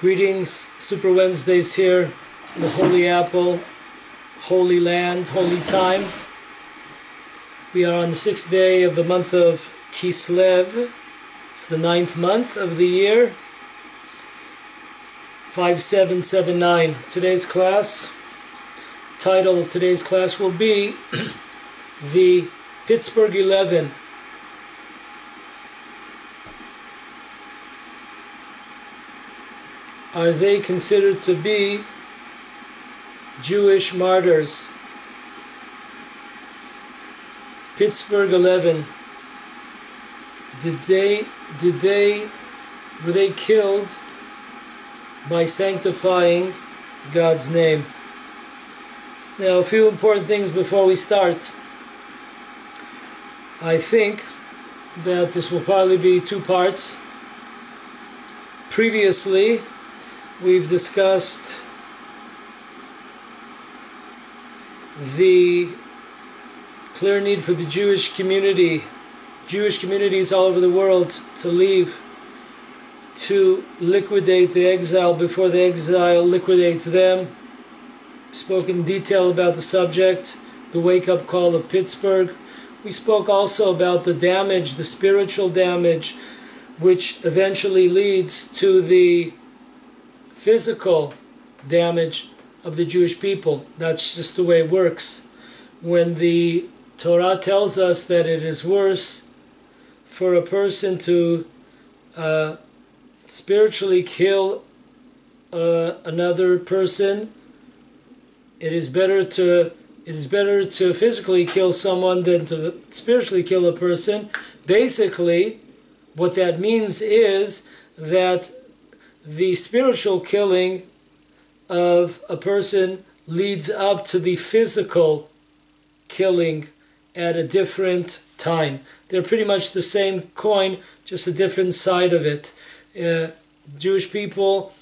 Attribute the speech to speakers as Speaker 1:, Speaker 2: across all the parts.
Speaker 1: Greetings, Super Wednesdays here in the Holy Apple, Holy Land, Holy Time. We are on the 6th day of the month of Kislev. It's the 9th month of the year, 5779. Today's class, title of today's class will be the Pittsburgh 11. Are they considered to be Jewish martyrs? Pittsburgh 11. Were they killed by sanctifying God's name? Now, a few important things before we start. I think that this will probably be two parts. Previously, we've discussed the clear need for the Jewish communities all over the world to leave, to liquidate the exile before the exile liquidates them. We spoke in detail about the subject, the wake-up call of Pittsburgh. We spoke also about the damage, the spiritual damage, which eventually leads to the physical damage of the Jewish people. That's just the way it works. When the Torah tells us that it is worse for a person to spiritually kill another person, it is better to physically kill someone than to spiritually kill a person. Basically, what that means is that the spiritual killing of a person leads up to the physical killing at a different time. They're pretty much the same coin, just a different side of it. The Jewish people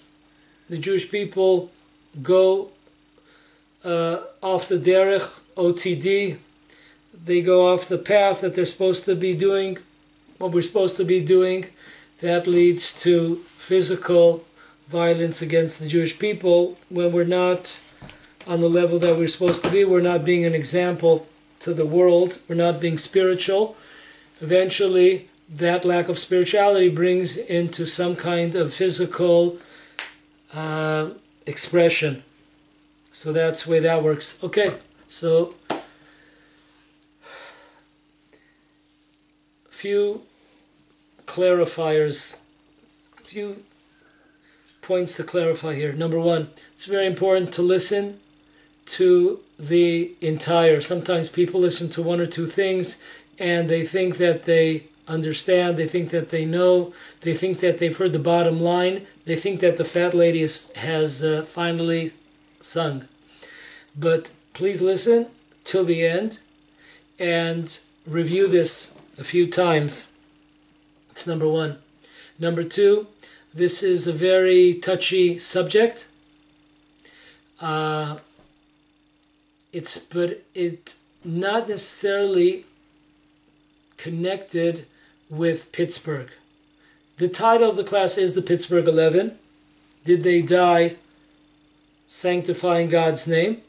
Speaker 1: go off the derech, OTD. They go off the path that they're supposed to be doing, what we're supposed to be doing. That leads to physical violence against the Jewish people when we're not on the level that we're supposed to be. We're not being an example to the world. We're not being spiritual. Eventually, that lack of spirituality brings into some kind of physical expression. So that's the way that works. Okay, so few clarifiers, few points to clarify here. Number one, it's very important to listen to the entire. Sometimes people listen to one or two things and they think that they understand, they think that they know, they think that they've heard the bottom line, they think that the fat lady has finally sung. But please listen till the end and review this a few times. It's number one. Number two, this is a very touchy subject. It's not necessarily connected with Pittsburgh. The title of the class is the Pittsburgh 11. Did they die sanctifying God's name?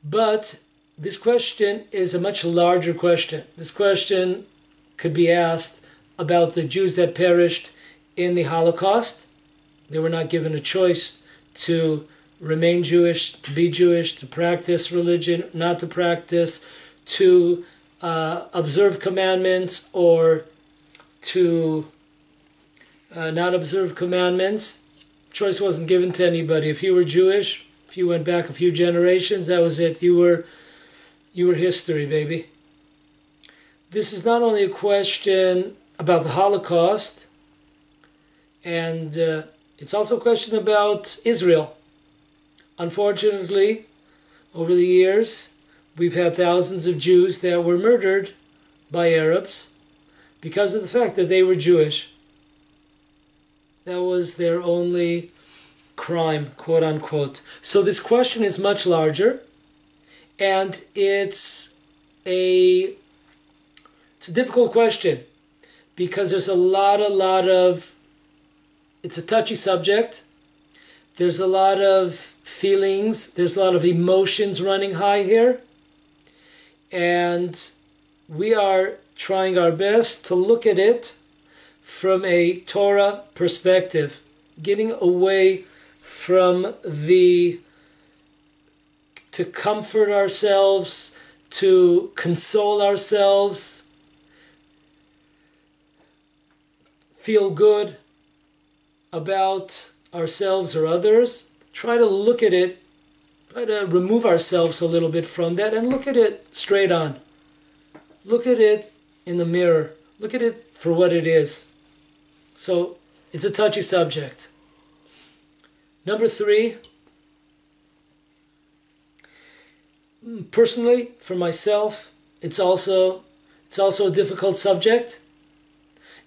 Speaker 1: But this question is a much larger question. This question could be asked about the Jews that perished in the Holocaust. They were not given a choice to remain Jewish, to be Jewish, to practice religion, not to practice, to observe commandments, or to not observe commandments. Choice wasn't given to anybody. If you were Jewish, if you went back a few generations, that was it. You were history, baby. This is not only a question about the Holocaust, and it's also a question about Israel. Unfortunately, over the years, we've had thousands of Jews that were murdered by Arabs because of the fact that they were Jewish. That was their only crime, quote unquote. So this question is much larger, and it's a difficult question because there's a lot of it's a touchy subject. There's a lot of feelings, there's a lot of emotions running high here. And we are trying our best to look at it from a Torah perspective, getting away from to comfort ourselves, to console ourselves, feel good about ourselves or others. Try to look at it, try to remove ourselves a little bit from that and look at it straight on. Look at it in the mirror. Look at it for what it is. So it's a touchy subject. Number 3, personally, for myself, it's also a difficult subject.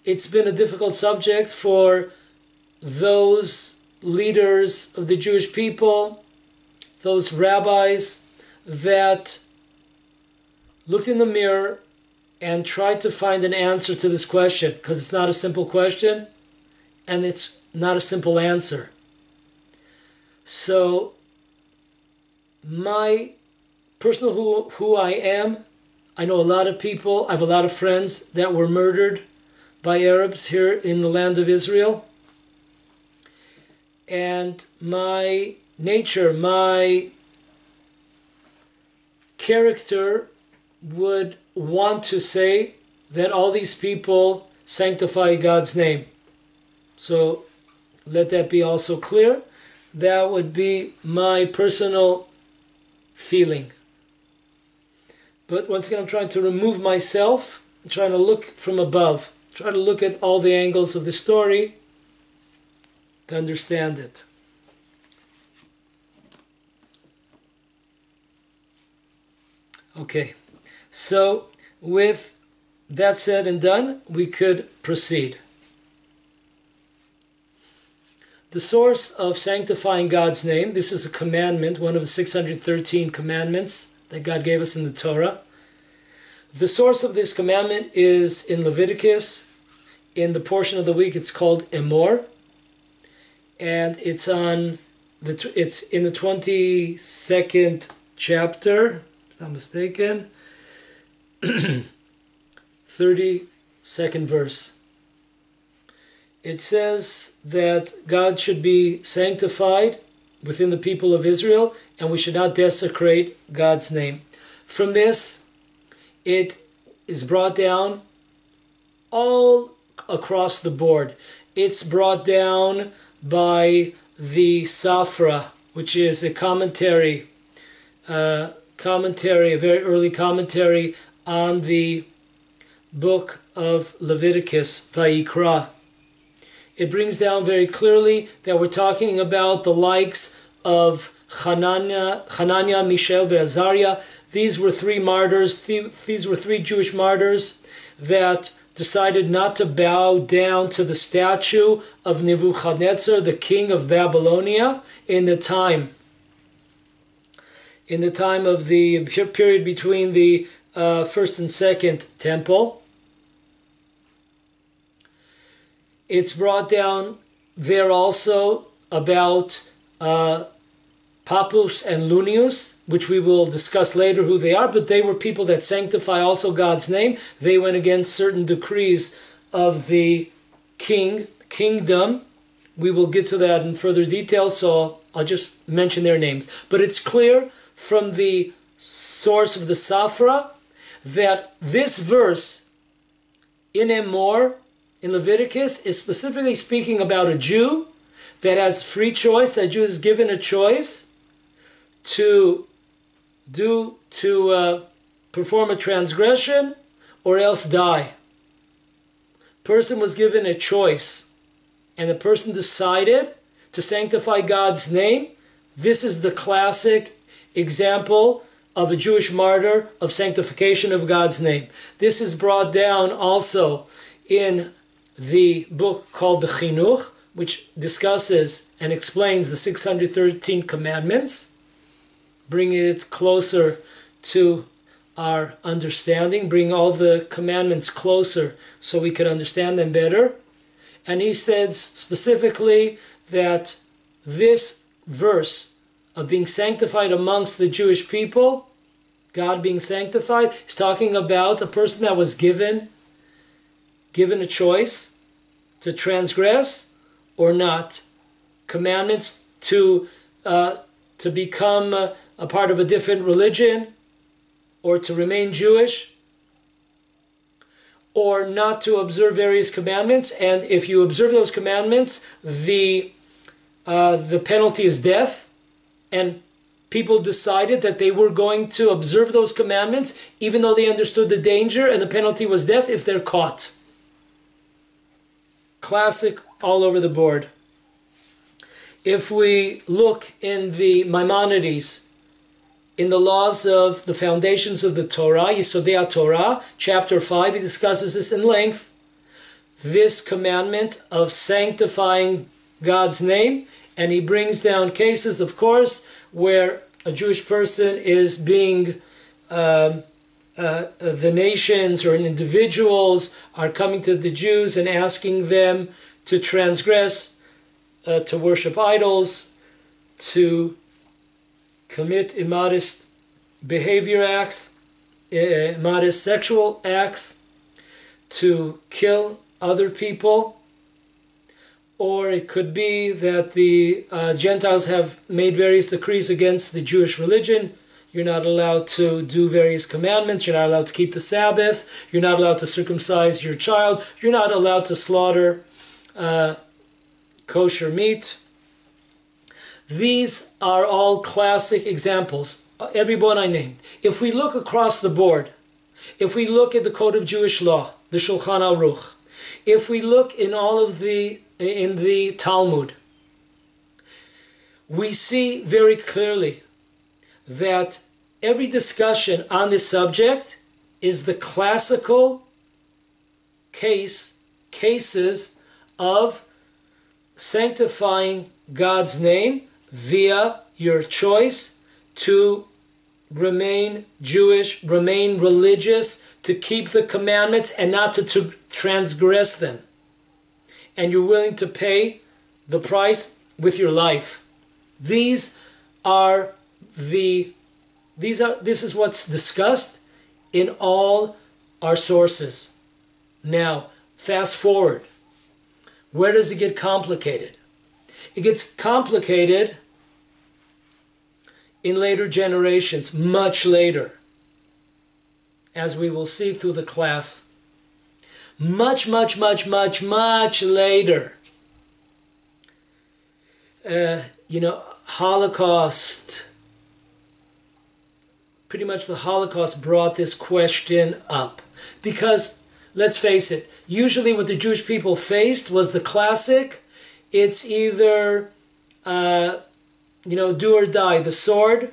Speaker 1: It's been a difficult subject for those leaders of the Jewish people, those rabbis that looked in the mirror and tried to find an answer to this question, because it's not a simple question and it's not a simple answer. So my personal who I am, I know a lot of people, I have a lot of friends that were murdered by Arabs here in the land of Israel. And my nature, my character would want to say that all these people sanctify God's name. So let that be also clear. That would be my personal feeling. But once again, I'm trying to remove myself, I'm trying to look from above, try to look at all the angles of the story to understand it. Okay, so with that said and done, we could proceed. The source of sanctifying God's name, this is a commandment, one of the 613 commandments that God gave us in the Torah. The source of this commandment is in Leviticus. In the portion of the week, it's called Emor, and it's in the 22nd chapter, if I'm not mistaken, 32nd verse. It says that God should be sanctified within the people of Israel, and we should not desecrate God's name. From this, it is brought down all across the board. It's brought down by the Safra, which is a commentary, a very early commentary on the book of Leviticus, Vayikra. It brings down very clearly that we're talking about the likes of Hananiah, Mishael, and Azariah. These were 3 martyrs. These were 3 Jewish martyrs that decided not to bow down to the statue of Nebuchadnezzar, the king of Babylonia, in the time of the period between the first and second temple. It's brought down there also about Pappus and Lunius, which we will discuss later who they are, but they were people that sanctify also God's name. They went against certain decrees of the kingdom. We will get to that in further detail, so I'll just mention their names. But it's clear from the source of the Safra that this verse in Emor, in Leviticus, is specifically speaking about a Jew that has free choice, that Jew is given a choice to perform a transgression or else die. Person was given a choice, and the person decided to sanctify God's name. This is the classic example of a Jewish martyr of sanctification of God's name. This is brought down also in the book called the Chinuch, which discusses and explains the 613 commandments, bringing it closer to our understanding, bring all the commandments closer so we could understand them better. And he says specifically that this verse of being sanctified amongst the Jewish people, God being sanctified, is talking about a person that was given a choice to transgress or not. Commandments to become a part of a different religion, or to remain Jewish, or not to observe various commandments. And if you observe those commandments, the penalty is death. And people decided that they were going to observe those commandments, even though they understood the danger, and the penalty was death if they're caught. Classic all over the board. If we look in the Maimonides, in the laws of the foundations of the Torah, Yesodei Torah, chapter 5, he discusses this in length. This commandment of sanctifying God's name, and he brings down cases, of course, where a Jewish person is being, the nations or individuals are coming to the Jews and asking them to transgress, to worship idols, to commit immodest behavior acts, immodest sexual acts, to kill other people. Or it could be that the Gentiles have made various decrees against the Jewish religion. You're not allowed to do various commandments. You're not allowed to keep the Sabbath. You're not allowed to circumcise your child. You're not allowed to slaughter kosher meat. These are all classic examples, every one I named. If we look across the board, if we look at the Code of Jewish Law, the Shulchan Aruch, if we look in the Talmud, we see very clearly that every discussion on this subject is the classical cases of sanctifying God's name via your choice to remain Jewish, remain religious, to keep the commandments and not to transgress them. And you're willing to pay the price with your life. This is what's discussed in all our sources. Now, fast forward. Where does it get complicated? It gets complicated in later generations, much later, as we will see through the class. Much later. Holocaust. Pretty much the Holocaust brought this question up. Because, let's face it, usually what the Jewish people faced was the classic, it's either, do or die, the sword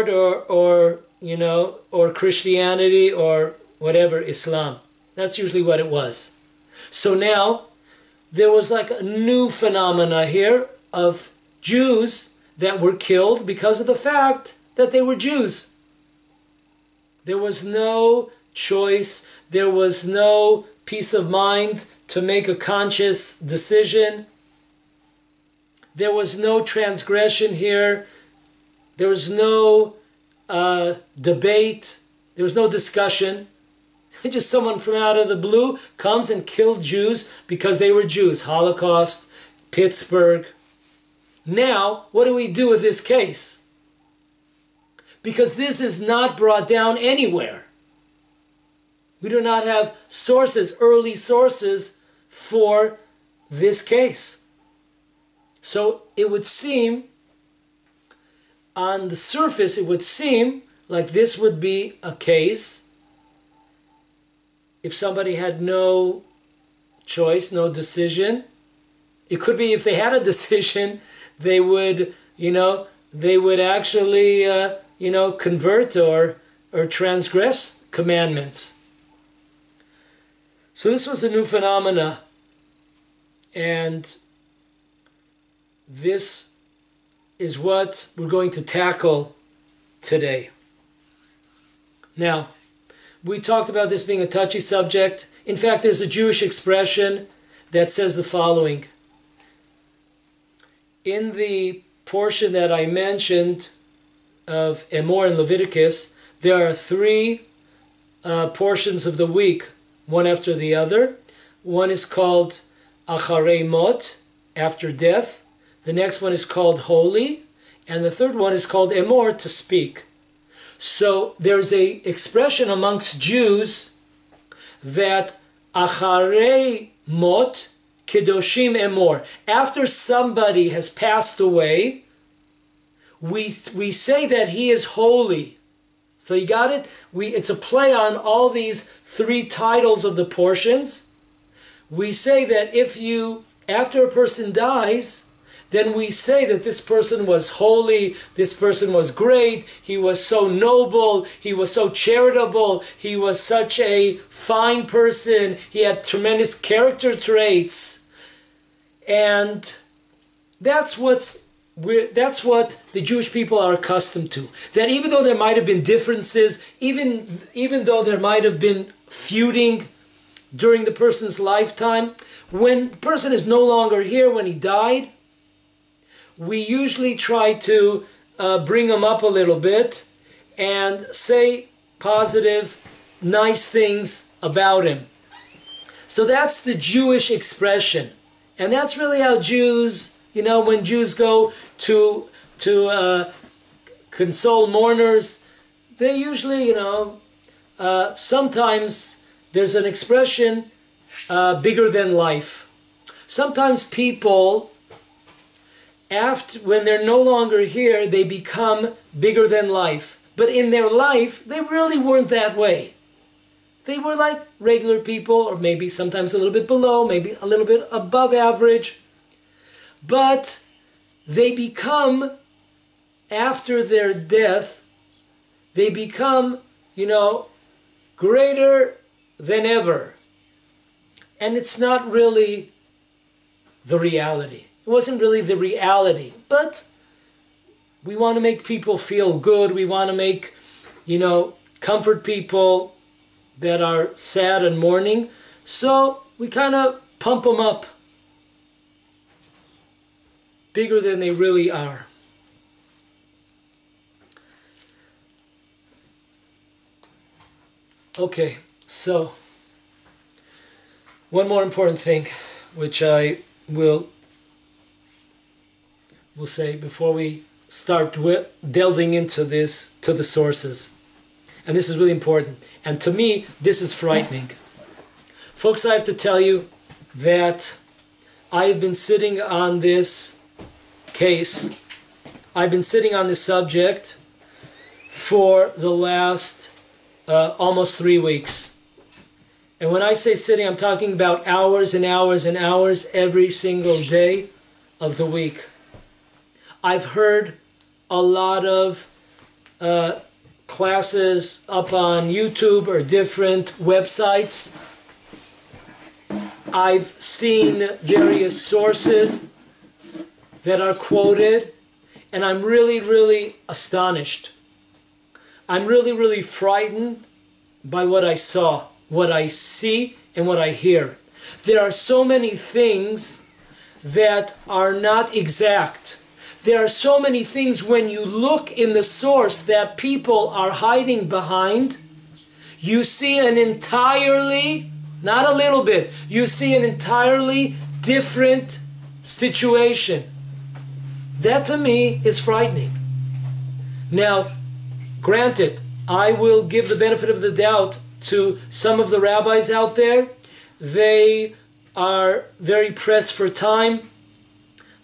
Speaker 1: or Christianity or whatever, Islam. That's usually what it was. So now, there was like a new phenomena here of Jews that were killed because of the fact that they were Jews. There was no choice, there was no peace of mind to make a conscious decision. There was no transgression here. There was no debate. There was no discussion. Just someone from out of the blue comes and killed Jews because they were Jews. Holocaust, Pittsburgh. Now, what do we do with this case? Because this is not brought down anywhere. We do not have sources, early sources for this case. So it would seem, on the surface, it would seem like this would be a case if somebody had no choice, no decision. It could be if they had a decision, they would, actually, convert or transgress commandments. So this was a new phenomena, and this is what we're going to tackle today. Now, we talked about this being a touchy subject. In fact, there's a Jewish expression that says the following. In the portion that I mentioned of Emor in Leviticus, there are three portions of the week, one after the other. One is called Acharei Mot, after death. The next one is called Holy. And the third one is called Emor, to speak. So there's a expression amongst Jews that Acharei Mot Kedoshim Emor. After somebody has passed away, we say that he is holy. So you got it? It's a play on all these three titles of the portions. We say that after a person dies, then we say that this person was holy, this person was great, he was so noble, he was so charitable, he was such a fine person, he had tremendous character traits. And that's what the Jewish people are accustomed to. That even though there might have been differences, even though there might have been feuding during the person's lifetime, when the person is no longer here, when he died, we usually try to bring him up a little bit and say positive, nice things about him. So that's the Jewish expression. And that's really how Jews, when Jews go to console mourners, they usually, sometimes there's an expression, bigger than life. Sometimes people, when they're no longer here, they become bigger than life. But in their life, they really weren't that way. They were like regular people, or maybe sometimes a little bit below, maybe a little bit above average. But they become, after their death, they become, greater than ever. And it's not really the reality. It wasn't really the reality. But we want to make people feel good. We want to make, comfort people that are sad and mourning. So we kind of pump them up bigger than they really are. Okay, so one more important thing, which I will say before we start delving into this, to the sources. And this is really important. And to me, this is frightening. Folks, I have to tell you that I have been sitting on this case. I've been sitting on this subject for the last almost 3 weeks. And when I say sitting, I'm talking about hours and hours and hours every single day of the week. I've heard a lot of classes up on YouTube or different websites. I've seen various sources that are quoted, and I'm really, really astonished. I'm really, really frightened by what I saw, what I see, and what I hear. There are so many things that are not exact. There are so many things when you look in the source that people are hiding behind. You see an entirely, not a little bit, you see an entirely different situation. That to me is frightening. Now, granted, I will give the benefit of the doubt to some of the rabbis out there. They are very pressed for time.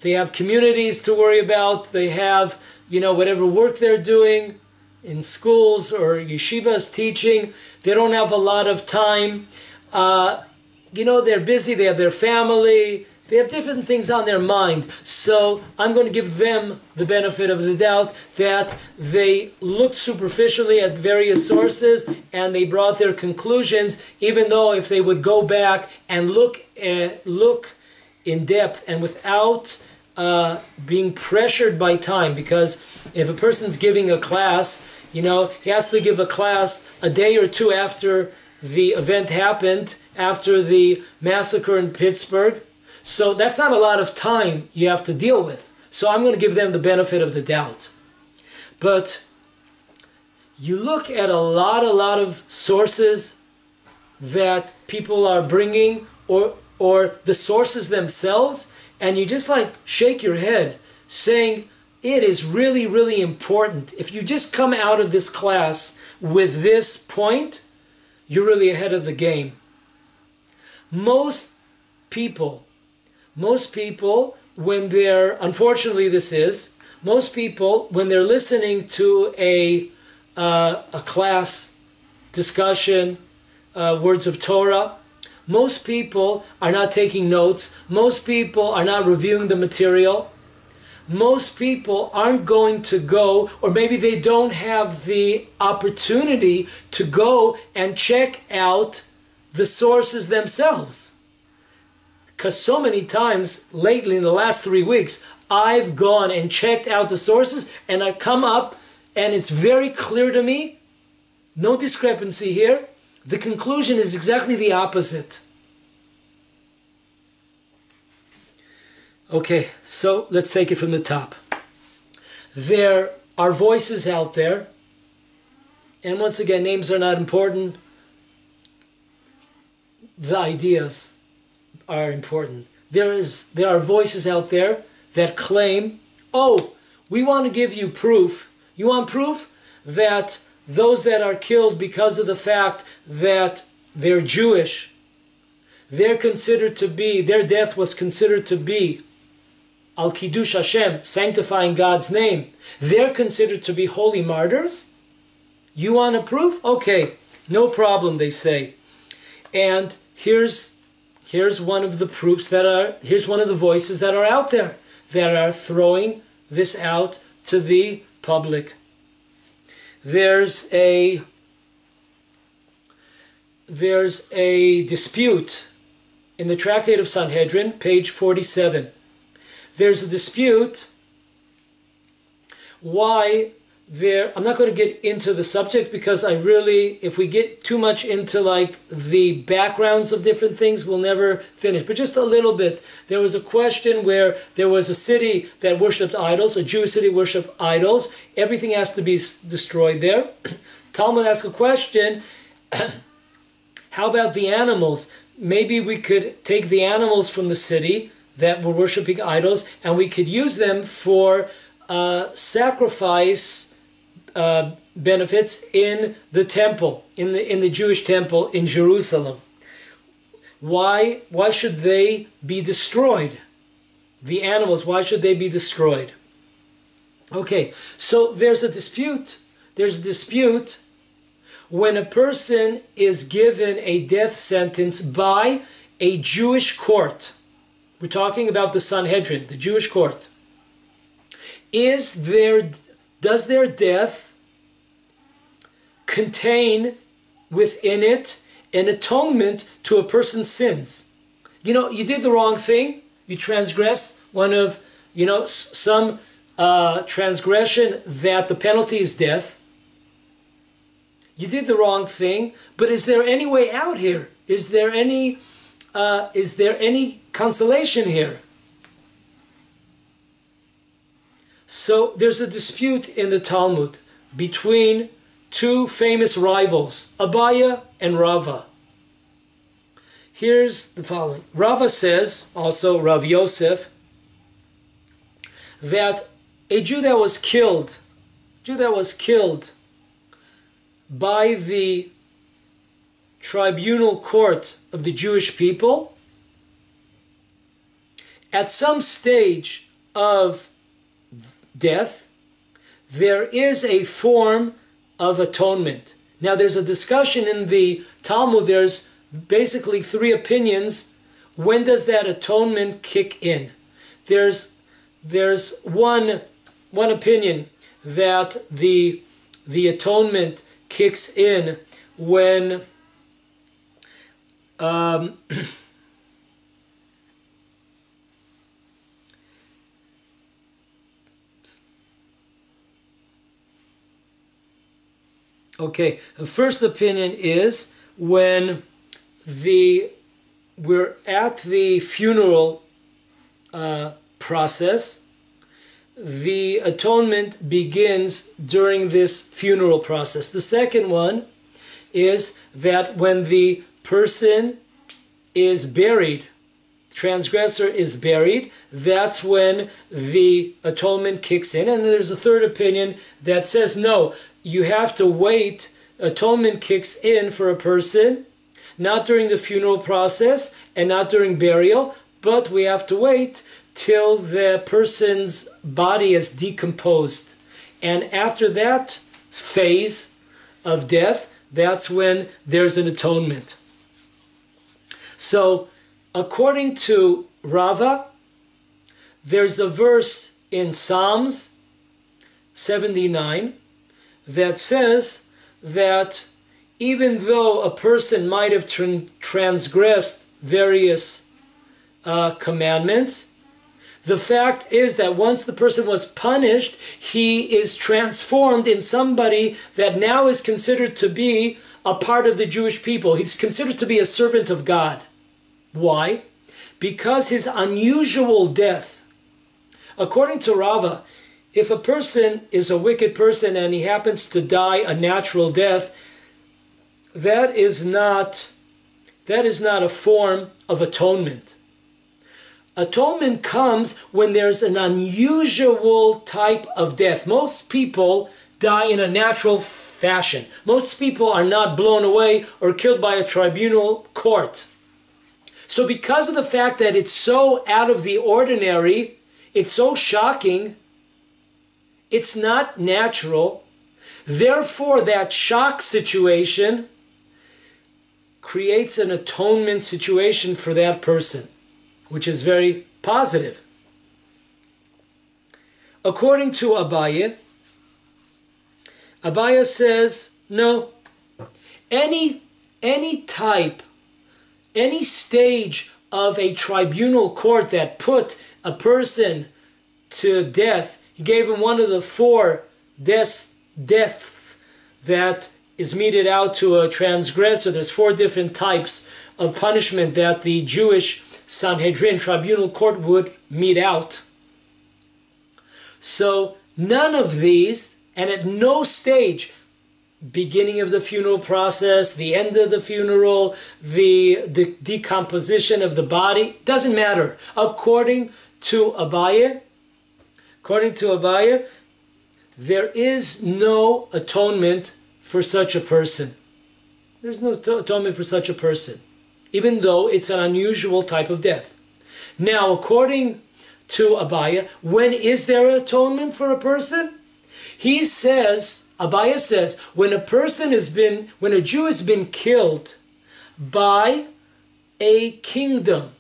Speaker 1: They have communities to worry about. They have, whatever work they're doing in schools or yeshivas teaching. They don't have a lot of time. They're busy. They have their family. They have different things on their mind. So I'm going to give them the benefit of the doubt that they looked superficially at various sources and they brought their conclusions, even though if they would go back and look in depth and without being pressured by time, because if a person's giving a class, he has to give a class a day or two after the event happened after the massacre in Pittsburgh. So that's not a lot of time you have to deal with. So I'm going to give them the benefit of the doubt. But you look at a lot of sources that people are bringing, or the sources themselves, and you just like shake your head saying it is really, really important. If you just come out of this class with this point, you're really ahead of the game. Most people, when they're, unfortunately most people, when they're listening to a class discussion, words of Torah, most people are not taking notes. Most people are not reviewing the material. Most people aren't going to go, or maybe they don't have the opportunity to go and check out the sources themselves. Because so many times lately in the last 3 weeks, I've gone and checked out the sources, and I come up and it's very clear to me, no discrepancy here, the conclusion is exactly the opposite. Okay, so let's take it from the top. There are voices out there, and once again, names are not important. The ideas are important. There are voices out there that claim, oh, we want to give you proof. You want proof that those that are killed because of the fact that they're Jewish, they're considered to be, their death was considered to be Al Kiddush Hashem, sanctifying God's name. They're considered to be holy martyrs? You want a proof? Okay, no problem, they say. And here's one of the proofs here's one of the voices that are out there that are throwing this out to the public. There's a dispute in the Tractate of Sanhedrin, page 47. There's a dispute why I'm not going to get into the subject because if we get too much into like the backgrounds of different things, we'll never finish. But just a little bit, there was a question where there was a city that worshipped idols, a Jewish city worshipped idols. Everything has to be destroyed there. Talmud asked a question, how about the animals? Maybe we could take the animals from the city that were worshipping idols, and we could use them for sacrifice benefits in the temple, in the Jewish temple in Jerusalem. Why should they be destroyed? The animals, why should they be destroyed? Okay, so there's a dispute. There's a dispute when a person is given a death sentence by a Jewish court. We're talking about the Sanhedrin, the Jewish court. Does their death contain within it an atonement to a person's sins? You know, you did the wrong thing. You transgress one of, some transgression that the penalty is death. You did the wrong thing, but is there any way out here? Is there any consolation here? So there's a dispute in the Talmud between two famous rivals, Abaya and Rava. Here's the following. Rava says, also Rav Yosef, that a Jew that was killed by the tribunal court of the Jewish people, at some stage of death, there is a form of atonement. Now there's a discussion in the Talmud, there's basically 3 opinions. When does that atonement kick in? There's one opinion that the atonement kicks in when okay, the first opinion is when we're at the funeral process, the atonement begins during this funeral process. The second one is that when the person is buried, transgressor is buried, that's when the atonement kicks in. And there's a third opinion that says, no, you have to wait. Atonement kicks in for a person, not during the funeral process and not during burial, but we have to wait till the person's body is decomposed. And after that phase of death, that's when there's an atonement. So, according to Rava, there's a verse in Psalms 79 that says that even though a person might have transgressed various commandments, the fact is that once the person was punished, he is transformed in somebody that now is considered to be a part of the Jewish people. He's considered to be a servant of God. Why? Because his unusual death. According to Rava, if a person is a wicked person and he happens to die a natural death, that is not a form of atonement. Atonement comes when there's an unusual type of death. Most people die in a natural fashion. Most people are not blown away or killed by a tribunal court. So because of the fact that it's so out of the ordinary, it's so shocking, it's not natural, therefore that shock situation creates an atonement situation for that person, which is very positive. According to Abaye, Abaye says, no, any type, any stage of a tribunal court that put a person to death, he gave him one of the 4 deaths that is meted out to a transgressor. There's 4 different types of punishment that the Jewish Sanhedrin tribunal court would mete out. So none of these, and at no stage, beginning of the funeral process, the end of the funeral, the decomposition of the body, doesn't matter. According to Abaye, there is no atonement for such a person. There's no atonement for such a person, even though it's an unusual type of death. Now, according to Abaye, when is there atonement for a person? Abaye says, when a Jew has been killed by a kingdom,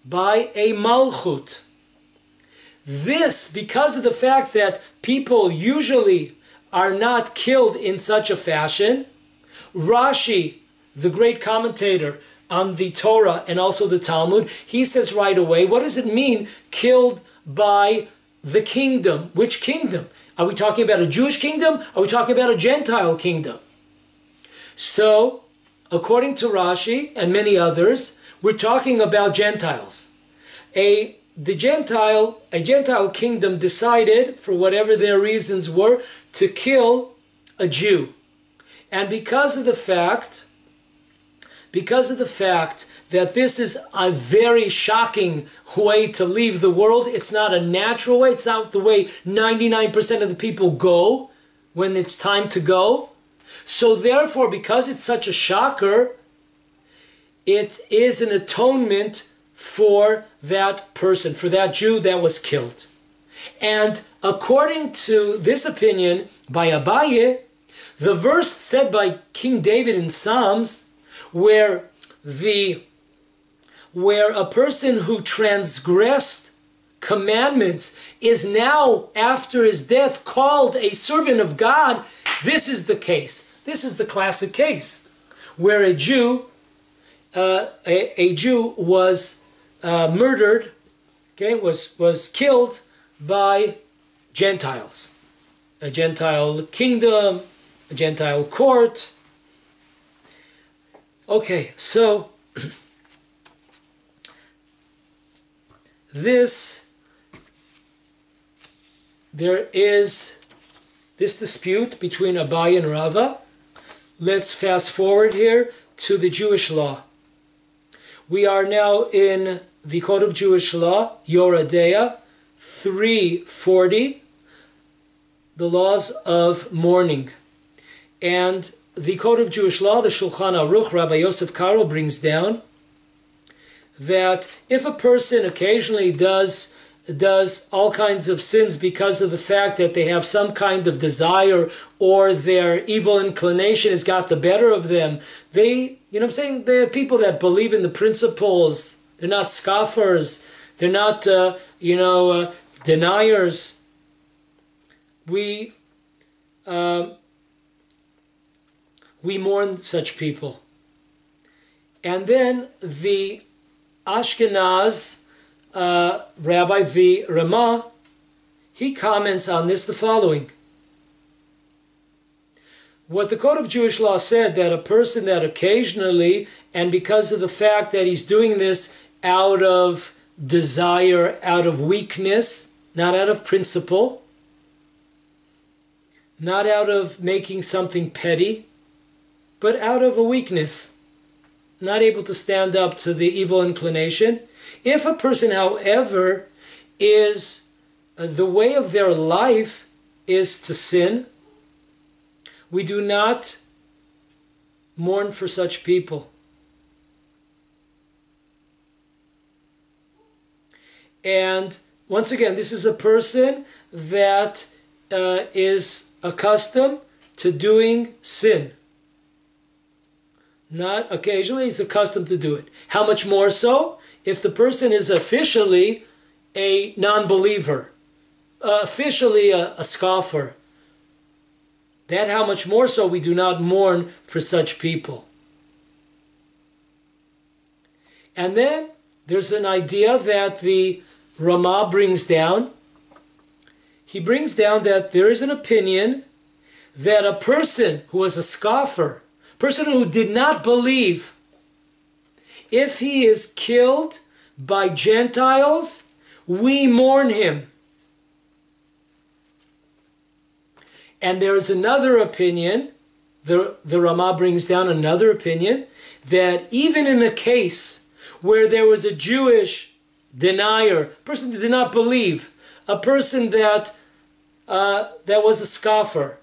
Speaker 1: by a malchut. This, because of the fact that people usually are not killed in such a fashion, Rashi, the great commentator on the Torah and also the Talmud, he says right away, what does it mean, killed by the kingdom? Which kingdom? Are we talking about a Jewish kingdom? Are we talking about a Gentile kingdom? So, according to Rashi and many others, we're talking about Gentiles. A Gentile kingdom decided, for whatever their reasons were, to kill a Jew. And because of the fact that this is a very shocking way to leave the world, it's not a natural way, it's not the way 99% of the people go when it's time to go. So therefore, because it's such a shocker, it is an atonement for that person, for that Jew that was killed. And according to this opinion by Abaye, the verse said by King David in Psalms, where a person who transgressed commandments is now, after his death, called a servant of God, this is the case. This is the classic case where a Jew was murdered, okay, was killed by Gentiles, a Gentile kingdom, a Gentile court. Okay, so there is this dispute between Abaye and Rava. Let's fast forward here to the Jewish law. We are now in the Code of Jewish Law, Yoredeah 340, the laws of mourning. And the Code of Jewish Law, the Shulchan Aruch, Rabbi Yosef Karo brings down that if a person occasionally does all kinds of sins because of the fact that they have some kind of desire or their evil inclination has got the better of them, they, you know what I'm saying, they're people that believe in the principles. They're not scoffers. They're not, deniers. We mourn such people. And then the Ashkenaz Rabbi, the Ramah, he comments on this the following. What the Code of Jewish Law said, that a person that occasionally, and because of the fact that he's doing this out of desire, out of weakness, not out of principle, not out of making something petty, but out of a weakness, not able to stand up to the evil inclination. If a person, however, is the way of their life is to sin, we do not mourn for such people. And once again, this is a person that is accustomed to doing sin. Not occasionally, he's accustomed to do it. How much more so if the person is officially a non-believer, officially a scoffer? That how much more so we do not mourn for such people. And then there's an idea that the Ramah brings down. He brings down that there is an opinion that a person who was a scoffer, person who did not believe, if he is killed by Gentiles, we mourn him. And there is another opinion, the Ramah brings down another opinion, that even in a case where there was a Jewish denier, a person that did not believe, a person that was a scoffer,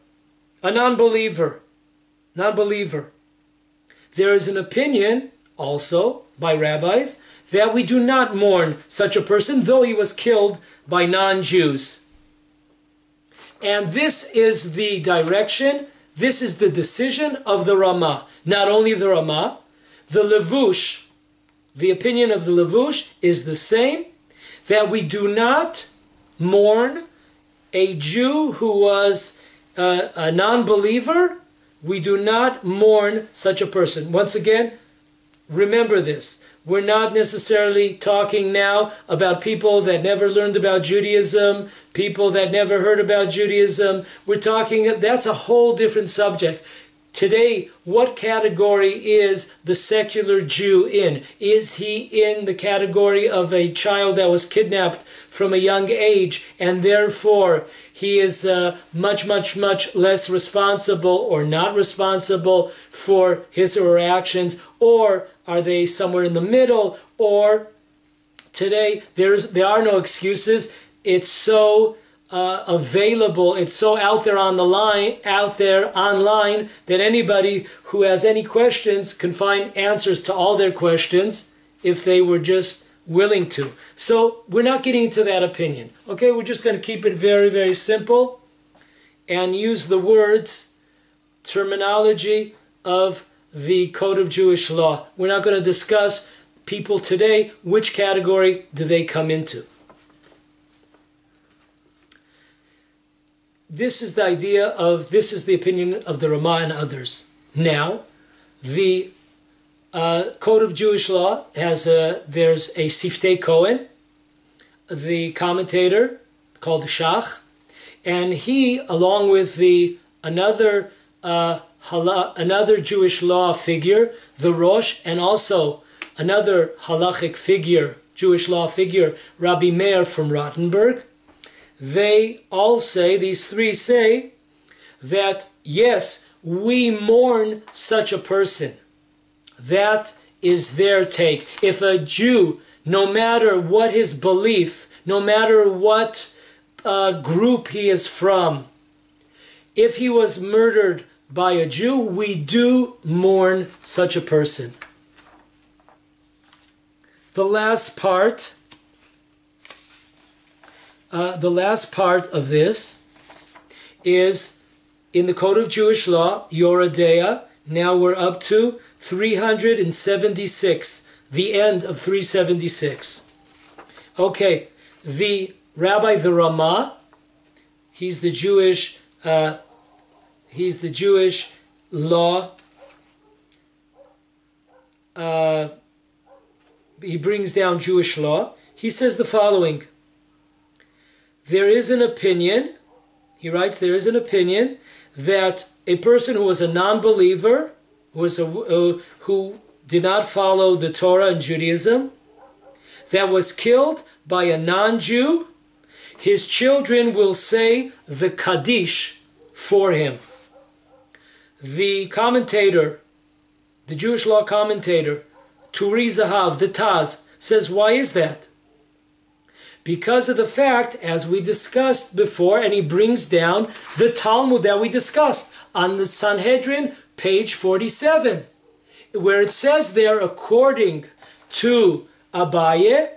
Speaker 1: a non-believer, there is an opinion also by rabbis that we do not mourn such a person, though he was killed by non-Jews. And this is the direction, this is the decision of the Ramah. Not only the Ramah, the Levush, the opinion of the Levush is the same, that we do not mourn a Jew who was a non-believer. We do not mourn such a person. Once again, remember this. We're not necessarily talking now about people that never learned about Judaism, people that never heard about Judaism. We're talking, that's a whole different subject. Today, what category is the secular Jew in? Is he in the category of a child that was kidnapped from a young age, and therefore he is much less responsible or not responsible for his or her actions? Or are they somewhere in the middle? Or today, there are no excuses. It's so available, it's so out there online that anybody who has any questions can find answers to all their questions if they were just willing to. So we're not getting into that opinion. Okay, we're just going to keep it very, very simple and use the words, terminology of the Code of Jewish Law. We're not going to discuss people today, which category do they come into. This is the idea of, this is the opinion of the Ramah and others. Now, the Code of Jewish Law has there's a Siftei Cohen, the commentator called Shach, and he, along with another another Jewish law figure, the Rosh, and also another halachic figure, Jewish law figure, Rabbi Meir from Rottenburg. They all say, these three say, that yes, we mourn such a person. That is their take. If a Jew, no matter what his belief, no matter what group he is from, if he was murdered by a Jew, we do mourn such a person. The last part of this is in the Code of Jewish Law, Yoredea. Now we're up to 376, the end of 376. Okay, the Rabbi, the Ramah, he's the Jewish law. He brings down Jewish law. He says the following. There is an opinion, he writes, there is an opinion that a person who was a non-believer, who did not follow the Torah and Judaism, that was killed by a non-Jew, his children will say the Kaddish for him. The commentator, the Jewish law commentator, Turi Zahav, the Taz, says, why is that? Because of the fact, as we discussed before, and he brings down the Talmud that we discussed on the Sanhedrin, page 47, where it says there, according to Abaye,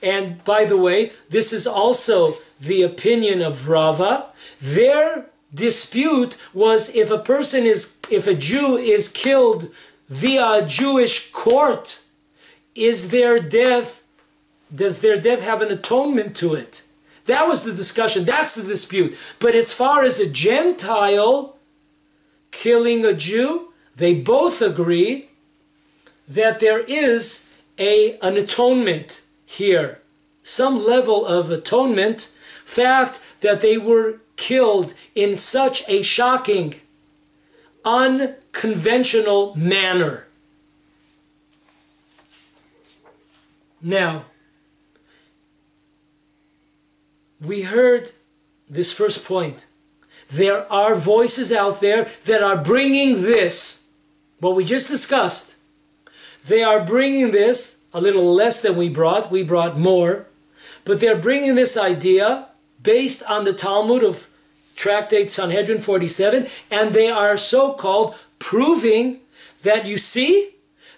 Speaker 1: and by the way, this is also the opinion of Rava, their dispute was if a Jew is killed via a Jewish court, does their death have an atonement to it? That was the discussion. That's the dispute. But as far as a Gentile killing a Jew, they both agree that there is an atonement here. Some level of atonement. Fact that they were killed in such a shocking, unconventional manner. Now, we heard this first point. There are voices out there that are bringing this, what we just discussed. They are bringing this a little less than we brought more, but they're bringing this idea based on the Talmud of Tractate Sanhedrin 47, and they are so-called proving that, you see,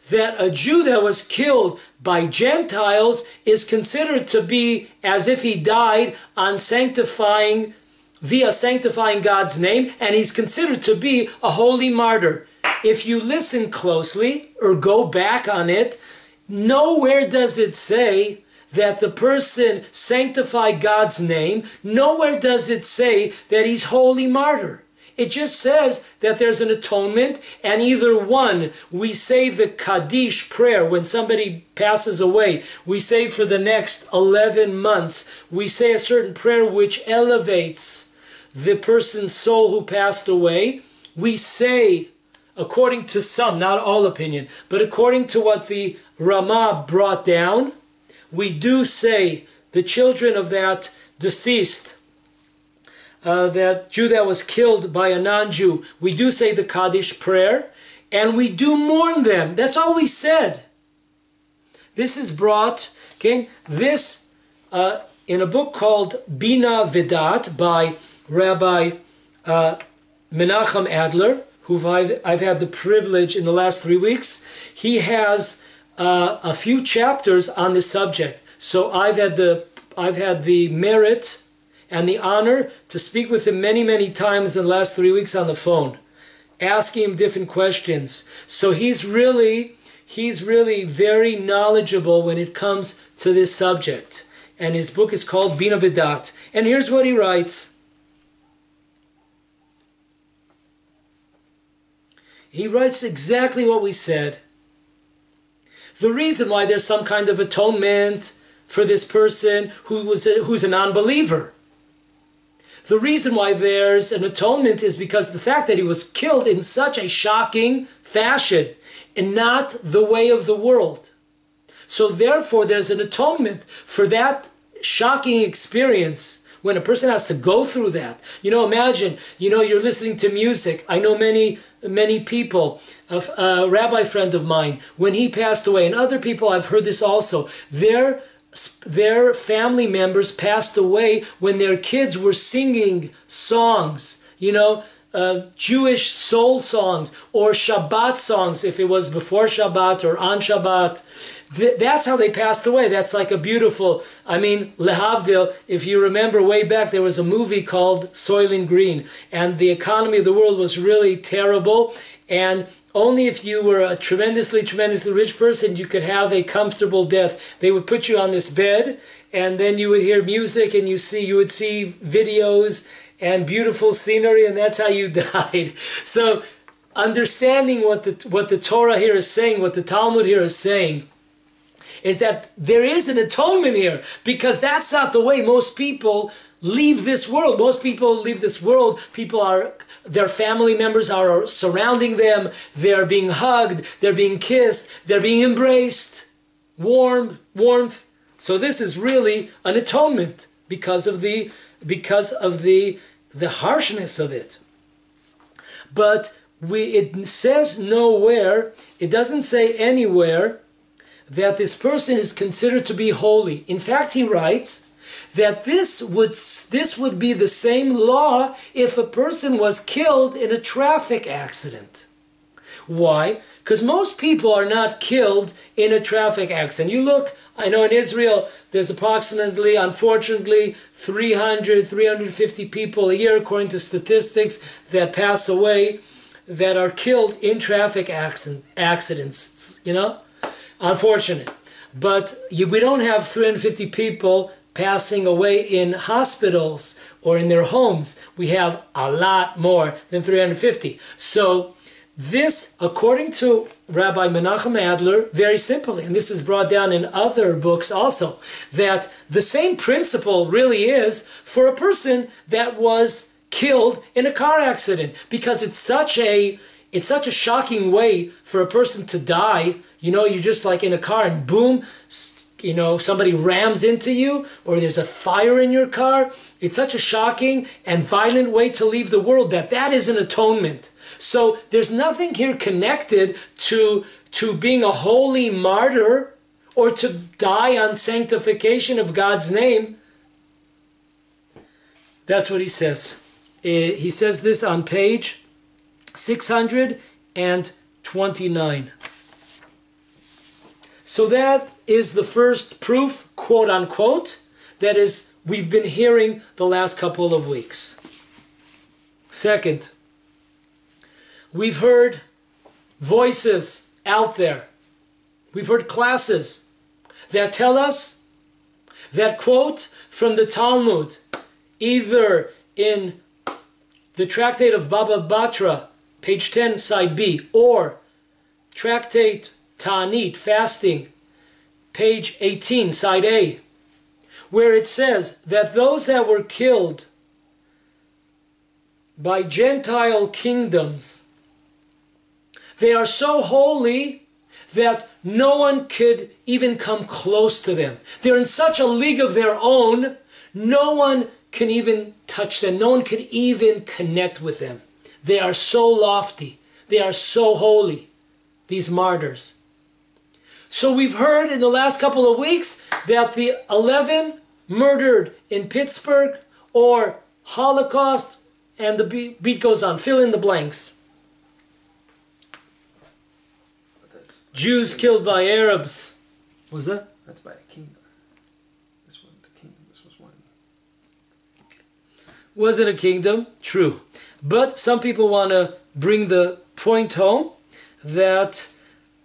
Speaker 1: that a Jew that was killed by Gentiles is considered to be as if he died on sanctifying God's name, and he's considered to be a holy martyr. If you listen closely or go back on it, nowhere does it say that the person sanctified God's name. Nowhere does it say that he's holy martyr. It just says that there's an atonement, and either one, we say the Kaddish prayer when somebody passes away. We say for the next 11 months, we say a certain prayer which elevates the person's soul who passed away. We say, according to some, not all opinion, but according to what the Ramah brought down, we do say the children of that deceased, that Jew that was killed by a non-Jew, we do say the Kaddish prayer, and we do mourn them. That's all we said. This is brought, okay, this in a book called Bina Vedat by Rabbi Menachem Adler, who I've had the privilege in the last 3 weeks. He has a few chapters on this subject. So I've had the merit and the honor to speak with him many, many times in the last 3 weeks on the phone, asking him different questions. So he's really very knowledgeable when it comes to this subject. And his book is called Bina Vedat. And here's what he writes. He writes exactly what we said. The reason why there's some kind of atonement for this person who's a non-believer. The reason why there's an atonement is because the fact that he was killed in such a shocking fashion and not the way of the world. So therefore there's an atonement for that shocking experience when a person has to go through that. You know, imagine, you know, you're listening to music. I know many people, a rabbi friend of mine, when he passed away, and other people, I've heard this also, their family members passed away when their kids were singing songs, you know, Jewish soul songs or Shabbat songs, if it was before Shabbat or on Shabbat. That's how they passed away. That's like a beautiful, I mean, lehavdil, if you remember way back, there was a movie called Soylent Green, and the economy of the world was really terrible, and only if you were a tremendously rich person, you could have a comfortable death. They would put you on this bed, and then you would hear music, and you would see videos and beautiful scenery, and that's how you died. So understanding what the Torah here is saying, what the Talmud here is saying, is that there is an atonement here, because that's not the way most people leave this world. Most people leave this world, their family members are surrounding them, they're being hugged, they're being kissed, they're being embraced, warmth. So this is really an atonement because of the harshness of it. But it says nowhere, it doesn't say anywhere that this person is considered to be holy. In fact, he writes that this would be the same law if a person was killed in a traffic accident. Why? Because most people are not killed in a traffic accident. You look, I know in Israel, there's approximately, unfortunately, 350 people a year, according to statistics, that pass away, that are killed in traffic accidents, you know? Unfortunate. But we don't have 350 people passing away in hospitals or in their homes. We have a lot more than 350. So this, according to Rabbi Menachem Adler, very simply, and this is brought down in other books also, that the same principle really is for a person that was killed in a car accident, because it's such a shocking way for a person to die. You know, you're just like in a car and boom, you know, somebody rams into you, or there's a fire in your car. It's such a shocking and violent way to leave the world that is an atonement. So there's nothing here connected to being a holy martyr or to die on sanctification of God's name. That's what he says. He says this on page 629. So that is the first proof, quote unquote, that is we've been hearing the last couple of weeks. Second, we've heard voices out there. We've heard classes that tell us that quote from the Talmud, either in the Tractate of Baba Batra, page 10, side B, or Tractate Ta'anit, fasting, page 18, side A, where it says that those that were killed by Gentile kingdoms, they are so holy that no one could even come close to them. They're in such a league of their own, no one can even touch them. No one can even connect with them. They are so lofty. They are so holy, these martyrs. So we've heard in the last couple of weeks that the 11 murdered in Pittsburgh, or Holocaust, and the beat goes on. Fill in the blanks. Jews killed by Arabs. Was that?
Speaker 2: That's by a kingdom. This wasn't a kingdom. This was one.
Speaker 1: Was it a kingdom? True. But some people want to bring the point home that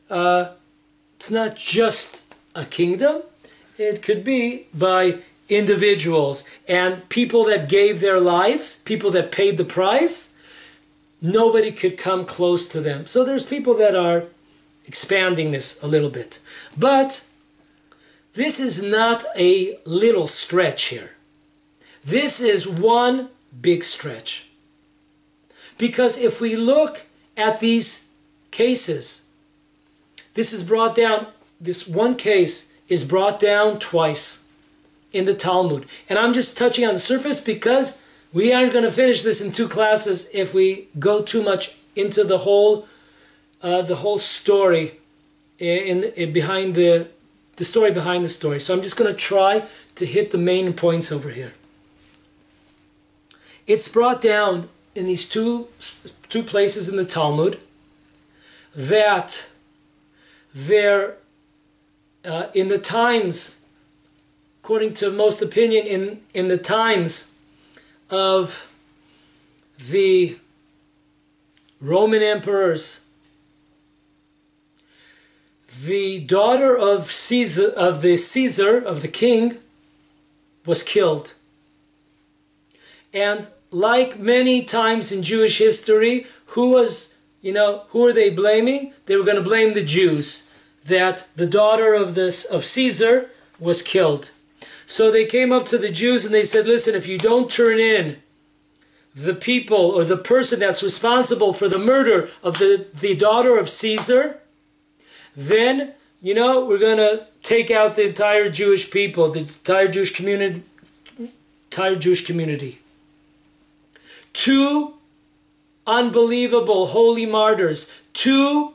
Speaker 1: it's not just a kingdom. It could be by individuals and people that gave their lives, people that paid the price. Nobody could come close to them. So there's people that are expanding this a little bit. But this is not a little stretch here. This is one big stretch. Because if we look at these cases, this is brought down, this one case is brought down twice in the Talmud. And I'm just touching on the surface because we aren't going to finish this in 2 classes if we go too much into the whole story behind the story behind the story. So I'm just going to try to hit the main points over here. It's brought down in these two places in the Talmud that there, in the times, according to most opinion, in the times of the Roman emperors, the daughter of the king, was killed. And like many times in Jewish history, who are they blaming? They were going to blame the Jews, that the daughter of Caesar was killed. So they came up to the Jews and they said, listen, if you don't turn in the people or the person that's responsible for the murder of the daughter of Caesar, then, we're going to take out the entire Jewish people, the entire Jewish community. 2 unbelievable holy martyrs, 2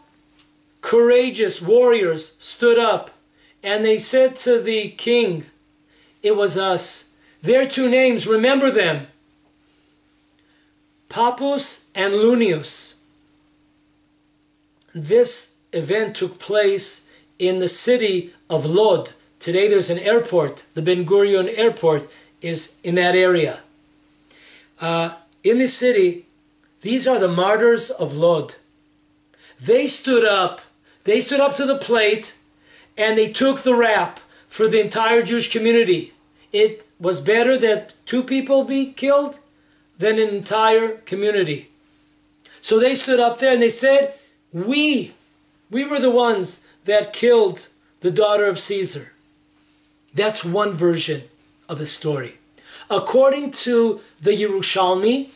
Speaker 1: courageous warriors stood up, and they said to the king, it was us. Their 2 names, remember them, Pappus and Lunius. This event took place in the city of Lod. Today there's an airport. The Ben Gurion airport is in that area. In this city, these are the martyrs of Lod. They stood up to the plate, and they took the rap for the entire Jewish community. It was better that 2 people be killed than an entire community. So they stood up there and they said, we were the ones that killed the daughter of Caesar. That's one version of the story. According to the Yerushalmi,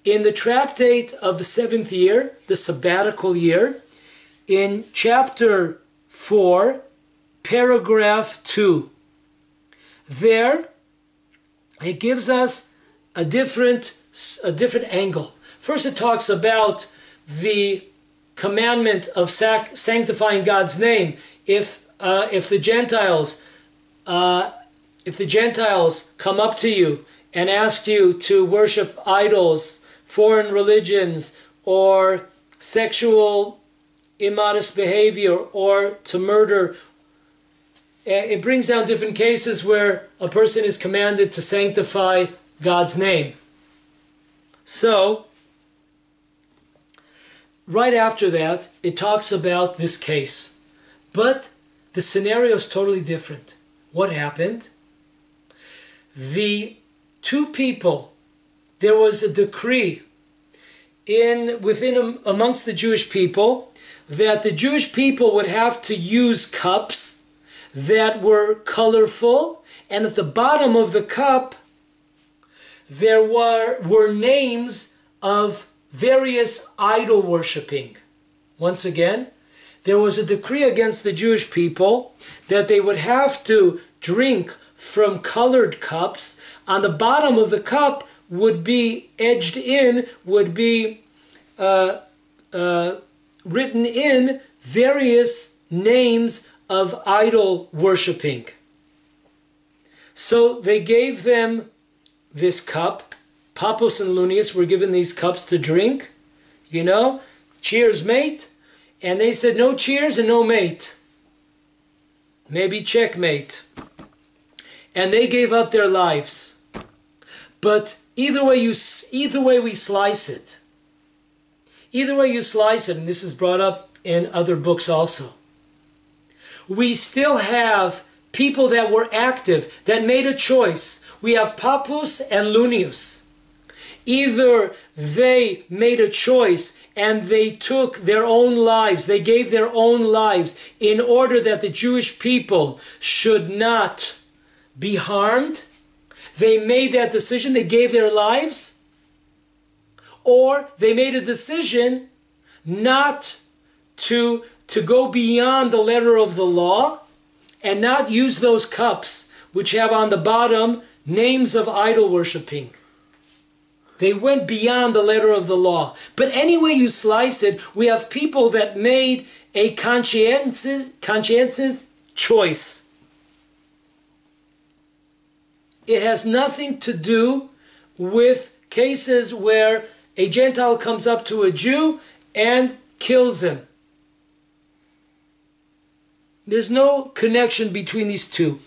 Speaker 1: in the tractate of the 7th year, the sabbatical year, in chapter 4, paragraph 2, there it gives us a different angle. First it talks about the commandment of sanctifying God's name. If the Gentiles come up to you and ask you to worship idols, foreign religions, or sexual immodest behavior, or to murder, it brings down different cases where a person is commanded to sanctify God's name. So, right after that, it talks about this case. But the scenario is totally different. What happened? The 2 people, there was a decree amongst the Jewish people that the Jewish people would have to use cups that were colorful, and at the bottom of the cup there were names of various idol worshipping. Once again, there was a decree against the Jewish people that they would have to drink from colored cups. On the bottom of the cup would be etched in, would be written in various names of idol worshipping. So they gave them this cup. Pappus and Lunius were given these cups to drink. Cheers, mate. And they said, no cheers and no mate. Maybe checkmate. And they gave up their lives. But either way we slice it, and this is brought up in other books also, we still have people that were active, that made a choice. We have Pappus and Lunius. Either they made a choice and they took their own lives, they gave their own lives in order that the Jewish people should not be harmed. they made that decision, they gave their lives, or they made a decision not to go beyond the letter of the law and not use those cups which have on the bottom names of idol worshipping. They went beyond the letter of the law. But any way you slice it, we have people that made a conscientious choice. It has nothing to do with cases where a Gentile comes up to a Jew and kills him. There's no connection between these two.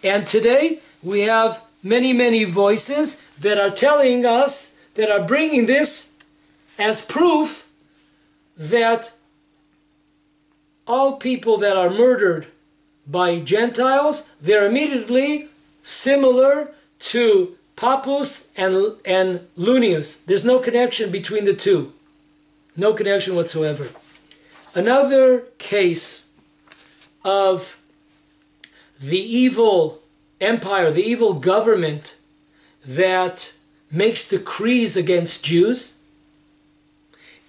Speaker 1: And today we have many voices that are telling us, that are bringing this as proof that all people that are murdered by Gentiles, they're immediately similar to Pappus and Lunius. There's no connection between the two. No connection whatsoever. Another case of the evil empire, the evil government that makes decrees against Jews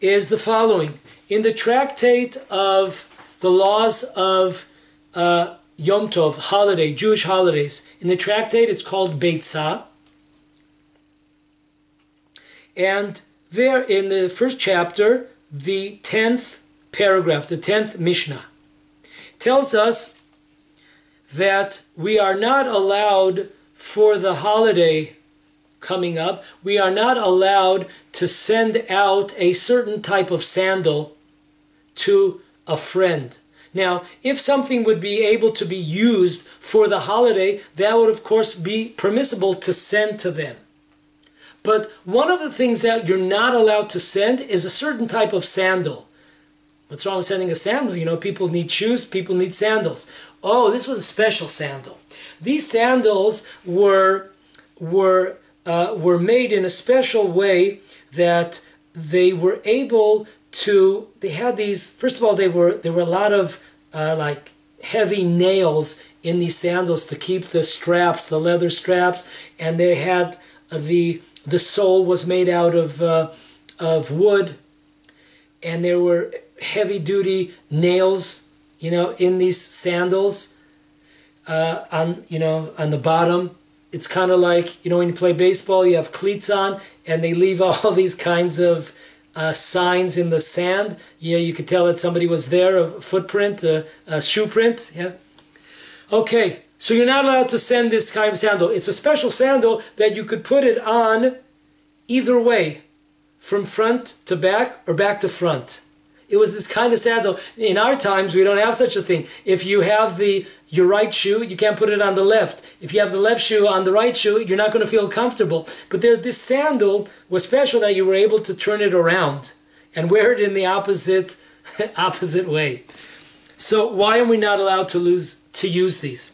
Speaker 1: is the following. In the tractate of the laws of Yom Tov, holiday, Jewish holidays, in the tractate it's called Beitzah. And there in the first chapter, the 10th paragraph, the 10th Mishnah, tells us that we are not allowed for the holiday coming up, we are not allowed to send out a certain type of sandal to a friend. Now, if something would be able to be used for the holiday, that would of course be permissible to send to them. But one of the things that you're not allowed to send is a certain type of sandal. What's wrong with sending a sandal? You know, people need shoes, people need sandals. Oh, this was a special sandal. These sandals were made in a special way that they were able to, they had these, first of all, there were a lot of like heavy nails in these sandals to keep the straps, the leather straps, and they had the sole was made out of wood, and there were heavy-duty nails, you know, in these sandals on the bottom. It's kind of like, you know, when you play baseball, you have cleats on, and they leave all these kinds of signs in the sand. Yeah, you could tell that somebody was there, a footprint, a shoe print. Yeah. Okay, so you're not allowed to send this kind of sandal. It's a special sandal that you could put it on either way, from front to back or back to front. It was this kind of sandal. In our times, we don't have such a thing. If you have your right shoe, you can't put it on the left. If you have the left shoe on the right shoe, you're not going to feel comfortable. But this sandal was special that you were able to turn it around and wear it in the opposite way. So why are we not allowed to use these?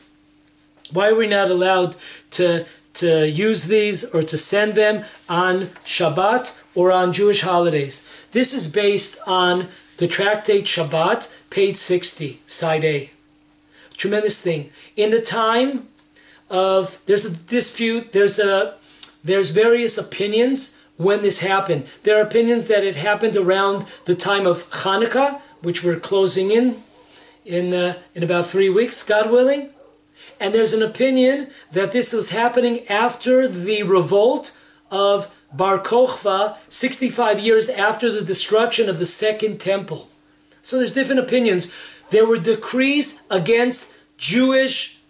Speaker 1: Why are we not allowed to use these or to send them on Shabbat or on Jewish holidays? This is based on the tractate Shabbat, page 60, side A. Tremendous thing. In the time of, there's a dispute, there's various opinions when this happened. There are opinions that it happened around the time of Hanukkah, which we're closing in about 3 weeks, God willing. And there's an opinion that this was happening after the revolt of Bar Kokhba, 65 years after the destruction of the Second Temple. So there's different opinions. There were decrees against Jewish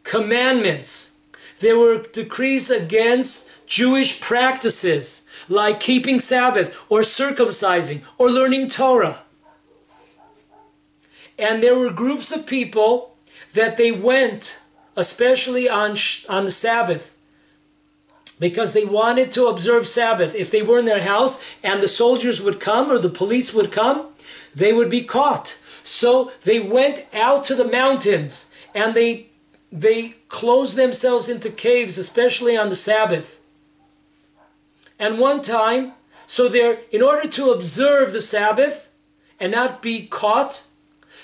Speaker 1: commandments. There were decrees against Jewish practices, like keeping Sabbath, or circumcising, or learning Torah. And there were groups of people that they went, especially on the Sabbath, because they wanted to observe Sabbath. If they were in their house and the soldiers would come or the police would come, they would be caught. So they went out to the mountains and they closed themselves into caves, especially on the Sabbath. And one time, so in order to observe the Sabbath and not be caught,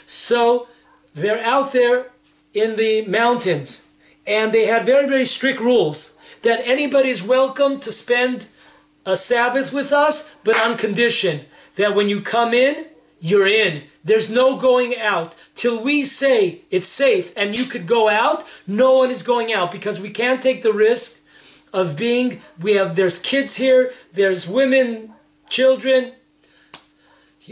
Speaker 1: so they're out there in the mountains. And they had very, very strict rules that anybody is welcome to spend a Sabbath with us, but on condition that when you come in, you're in. There's no going out. Till we say it's safe and you could go out, no one is going out, because we can't take the risk of being, there's kids here, there's women, children,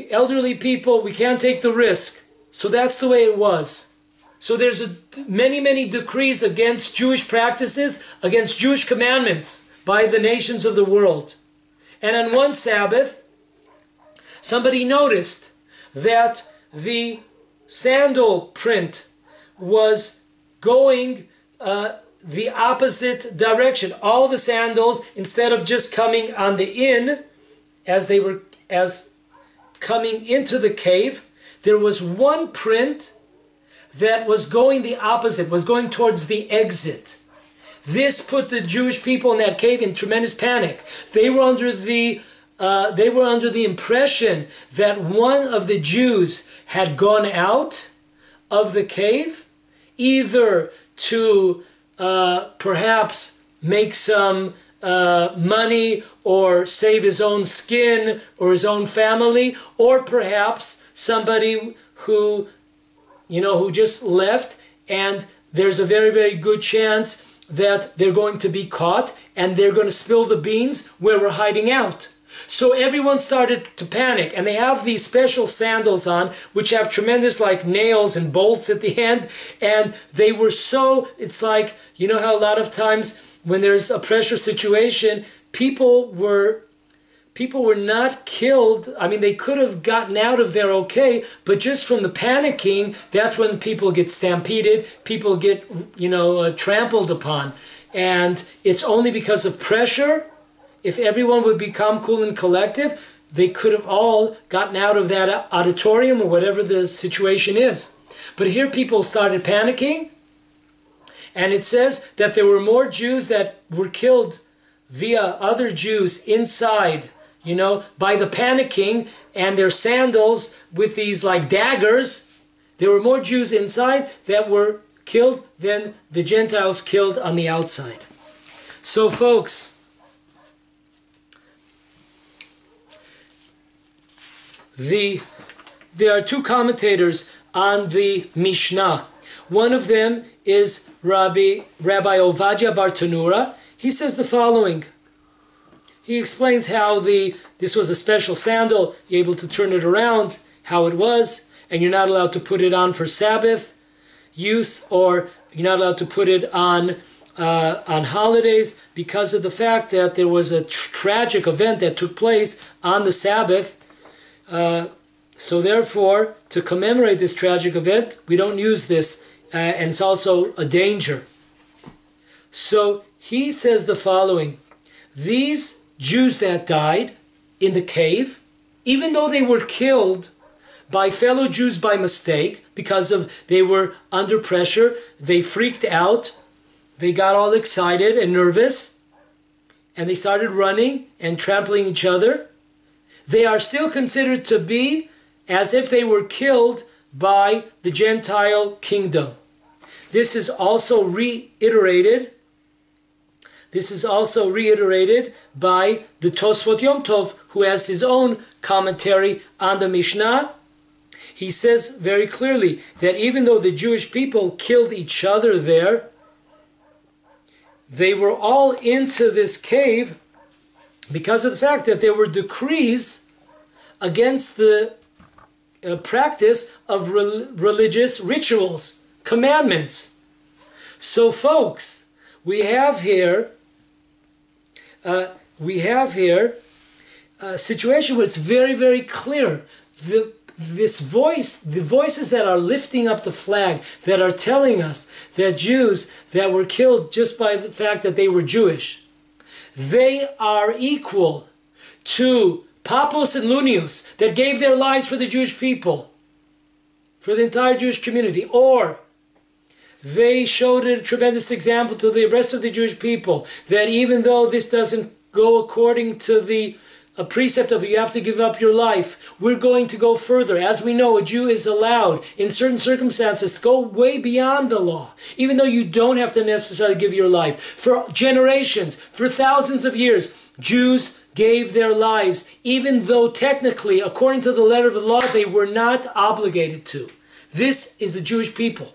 Speaker 1: elderly people. We can't take the risk. So that's the way it was. So there's many, many decrees against Jewish practices, against Jewish commandments by the nations of the world. And on one Sabbath, somebody noticed that the sandal print was going the opposite direction. All the sandals, instead of just coming on the in, as coming into the cave, there was one print that was going the opposite, was going towards the exit. This put the Jewish people in that cave in tremendous panic. They were under the impression that one of the Jews had gone out of the cave, either to perhaps make some money or save his own skin or his own family, or perhaps somebody who just left, and there's a very, very good chance that they're going to be caught and they're going to spill the beans where we're hiding out. So everyone started to panic, and they have these special sandals on which have tremendous like nails and bolts at the end, and they were so, it's like, you know how a lot of times when there's a pressure situation, people were not killed. I mean, they could have gotten out of there okay, but just from the panicking, that's when people get stampeded, people get, trampled upon. And it's only because of pressure. If everyone would become cool and collective, they could have all gotten out of that auditorium or whatever the situation is. But here people started panicking, and it says that there were more Jews that were killed via other Jews inside, by the panicking and their sandals with these like daggers. There were more Jews inside that were killed than the Gentiles killed on the outside. So folks, there are two commentators on the Mishnah. One of them is Rabbi Ovadia Bar Tanura. He says the following. He explains how this was a special sandal, you're able to turn it around, how it was, and you're not allowed to put it on for Sabbath use, or you're not allowed to put it on holidays, because of the fact that there was a tragic event that took place on the Sabbath. So therefore, to commemorate this tragic event, we don't use this, and it's also a danger. So he says the following. These Jews that died in the cave, even though they were killed by fellow Jews by mistake, because they were under pressure, they freaked out, they got all excited and nervous, and they started running and trampling each other, they are still considered to be as if they were killed by the Gentile kingdom. This is also reiterated by the Tosfot Yom Tov, who has his own commentary on the Mishnah. He says very clearly that even though the Jewish people killed each other there, they were all into this cave because of the fact that there were decrees against the practice of religious rituals, commandments. So folks, we have here a situation where it's very, very clear. The voices that are lifting up the flag, that are telling us that Jews that were killed just by the fact that they were Jewish, they are equal to Papos and Lunius that gave their lives for the Jewish people, for the entire Jewish community, or they showed a tremendous example to the rest of the Jewish people that even though this doesn't go according to the a precept of you have to give up your life. We're going to go further. As we know, a Jew is allowed in certain circumstances to go way beyond the law, even though you don't have to necessarily give your life. For generations, for thousands of years, Jews gave their lives, even though technically, according to the letter of the law, they were not obligated to. This is the Jewish people.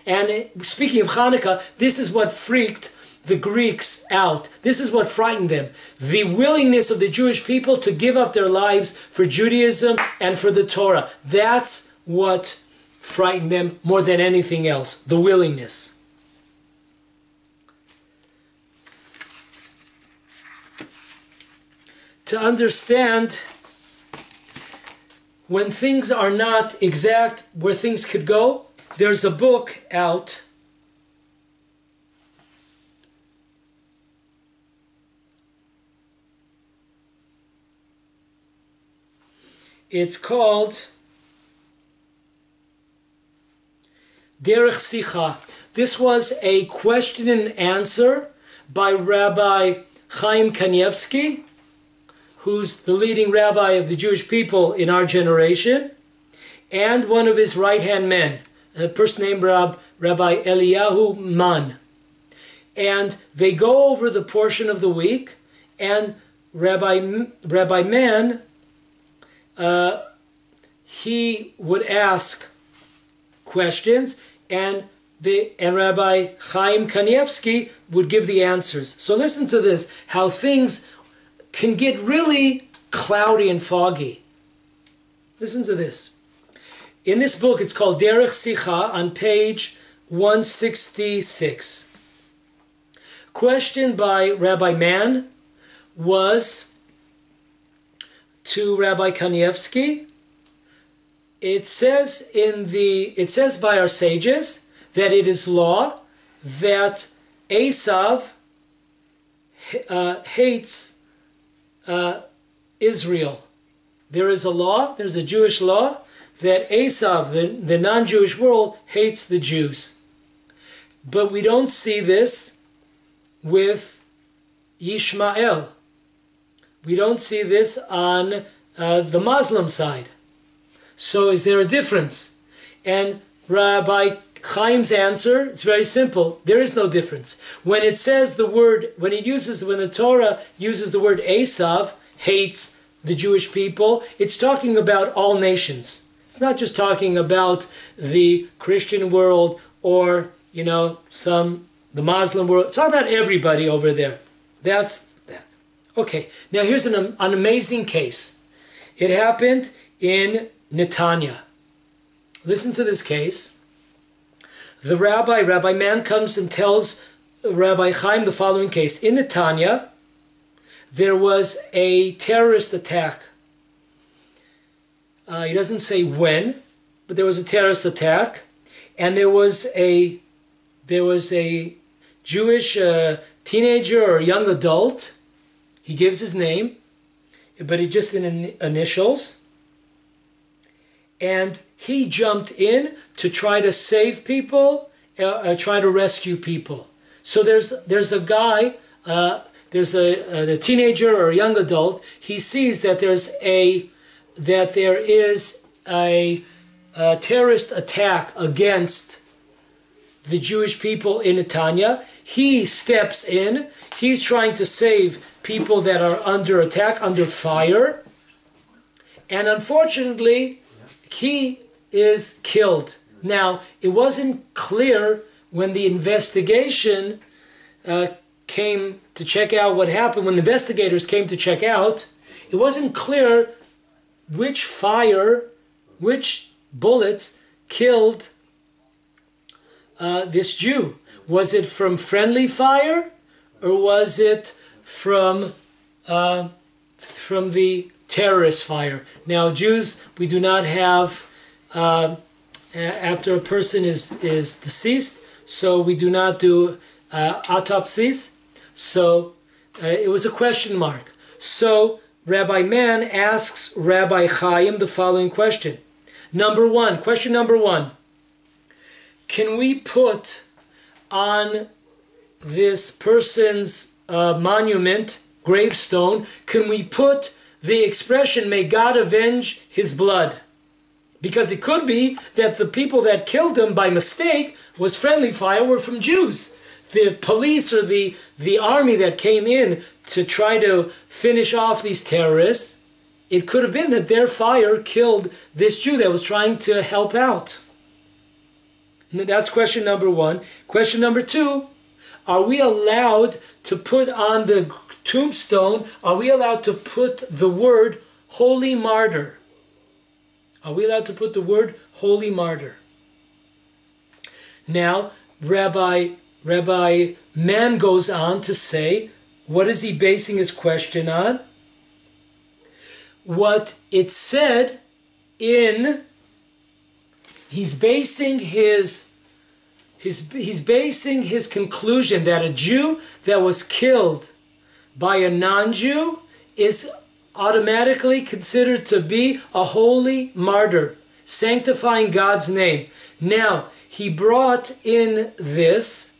Speaker 1: And speaking of Hanukkah, this is what freaked the Greeks out. This is what frightened them. The willingness of the Jewish people to give up their lives for Judaism and for the Torah. That's what frightened them more than anything else. The willingness. To understand when things are not exact where things could go, there's a book out . It's called Derech Sicha. This was a question and answer by Rabbi Chaim Kanievsky, who's the leading rabbi of the Jewish people in our generation, and one of his right-hand men, a person named Rabbi Eliyahu Man. And they go over the portion of the week, and Rabbi Man, he would ask questions, and Rabbi Chaim Kanievsky would give the answers. So listen to this, how things can get really cloudy and foggy. Listen to this. In this book, it's called Derech Sicha, on page 166. Question by Rabbi Mann was to Rabbi Kanievsky. It says by our sages that it is law that Esav hates Israel. There is a law, there's a Jewish law, that Esav, the non-Jewish world, hates the Jews. But we don't see this with Yishmael. We don't see this on the Muslim side. So is there a difference? And Rabbi Chaim's answer, it's very simple. There is no difference. When it says the word, when the Torah uses the word Esav, hates the Jewish people, it's talking about all nations. It's not just talking about the Christian world or, the Muslim world. It's talking about everybody over there. That's that. Okay, now here's an amazing case. It happened in Netanya. Listen to this case. The Rabbi Man, comes and tells Rabbi Chaim the following case. In Netanya, there was a terrorist attack. He doesn't say when, but there was a terrorist attack, and there was a Jewish teenager or young adult. He gives his name, but he just in initials, and he jumped in to try to save people, try to rescue people. So there's a guy, there's a teenager or a young adult. He sees that there is a terrorist attack against the Jewish people in Netanya. He steps in. He's trying to save people that are under attack, under fire. And unfortunately, he is killed. Now, it wasn't clear when the investigation came to check out what happened. When the investigators came to check out, it wasn't clear which bullets killed this Jew. Was it from friendly fire, or was it from the terrorist fire? Now, Jews, we do not have, after a person is deceased, so we do not do autopsies. So it was a question mark. So Rabbi Man asks Rabbi Chaim the following question. Question number one. Can we put on this person's monument, gravestone, can we put the expression, may God avenge his blood. Because it could be that the people that killed him by mistake was friendly fire were from Jews. The police or the army that came in to try to finish off these terrorists, it could have been that their fire killed this Jew that was trying to help out. That's question number one. Question number two, are we allowed to put on the tombstone, are we allowed to put the word holy martyr? Are we allowed to put the word holy martyr? Now, Rabbi Mann goes on to say, what is he basing his question on? What it said in, he's basing his conclusion that a Jew that was killed by a non-Jew is automatically considered to be a holy martyr, sanctifying God's name. Now, he brought in this,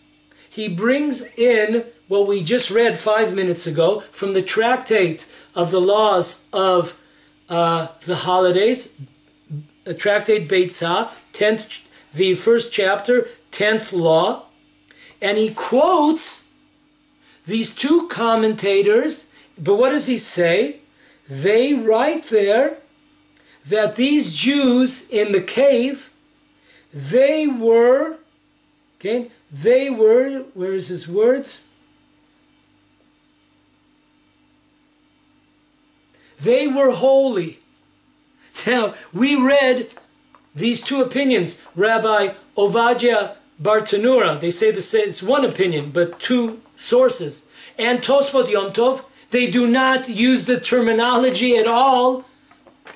Speaker 1: he brings in what we just read 5 minutes ago from the tractate of the laws of the holidays, tractate Beitzah, the first chapter, 10th law, and he quotes these two commentators, but what does he say? They write there that these Jews in the cave, they were, where is his words? They were holy. Now, we read these two opinions. Rabbi Ovadia Bartanura, they say it's one opinion, but two sources. And Tosfot Yom Tov, they do not use the terminology at all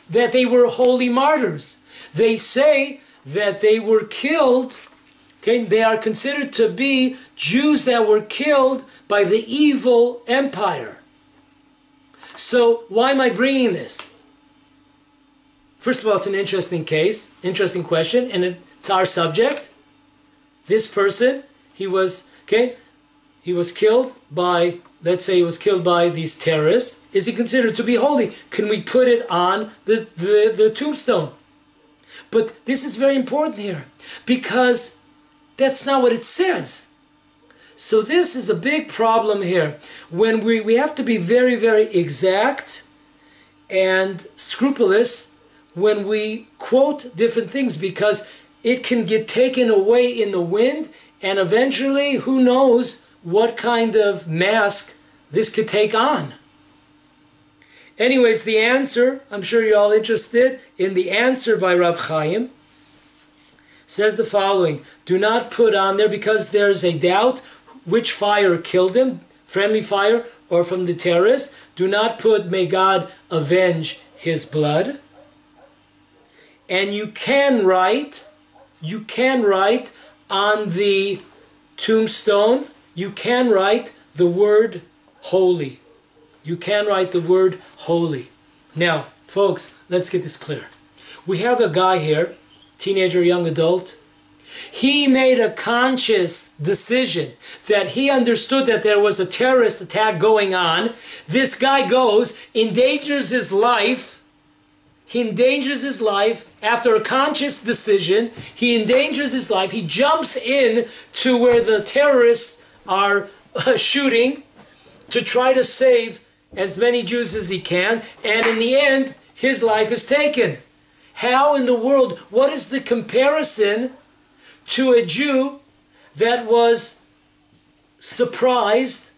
Speaker 1: that they were holy martyrs. They say that they were killed, they are considered to be Jews that were killed by the evil empire. So why am I bringing this? First of all, it's an interesting case, interesting question, and it's our subject. This person, he was killed by, let's say he was killed by these terrorists. Is he considered to be holy? Can we put it on the tombstone? But this is very important here, because that's not what it says. So this is a big problem here. When we have to be very, very exact and scrupulous when we quote different things, because it can get taken away in the wind, and eventually, who knows what kind of mask this could take on. Anyways, the answer, I'm sure you're all interested in the answer by Rav Chaim, says the following: do not put on there, because there's a doubt which fire killed him, friendly fire or from the terrorists. Do not put, may God avenge his blood. And you can write on the tombstone, you can write the word holy. You can write the word holy. Now, folks, let's get this clear. We have a guy here, teenager, young adult. He made a conscious decision that he understood that there was a terrorist attack going on. This guy goes, endangers his life. He endangers his life after a conscious decision. He endangers his life. He jumps in to where the terrorists are shooting to try to save as many Jews as he can. And in the end, his life is taken. How in the world, what is the comparison to a Jew that was surprised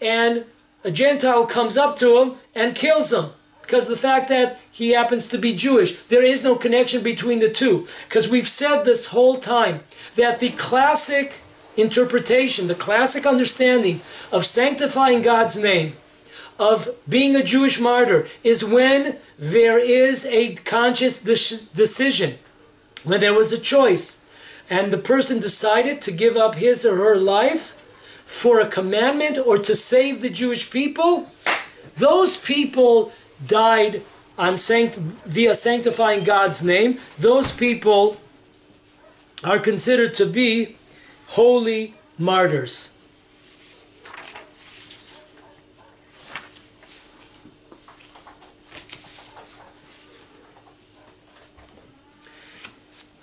Speaker 1: and a Gentile comes up to him and kills him because of the fact that he happens to be Jewish? There is no connection between the two, because we've said this whole time that the classic interpretation, the classic understanding of sanctifying God's name, of being a Jewish martyr, is when there is a conscious decision, when there was a choice, and the person decided to give up his or her life for a commandment or to save the Jewish people. Those people died on via sanctifying God's name. Those people are considered to be holy martyrs.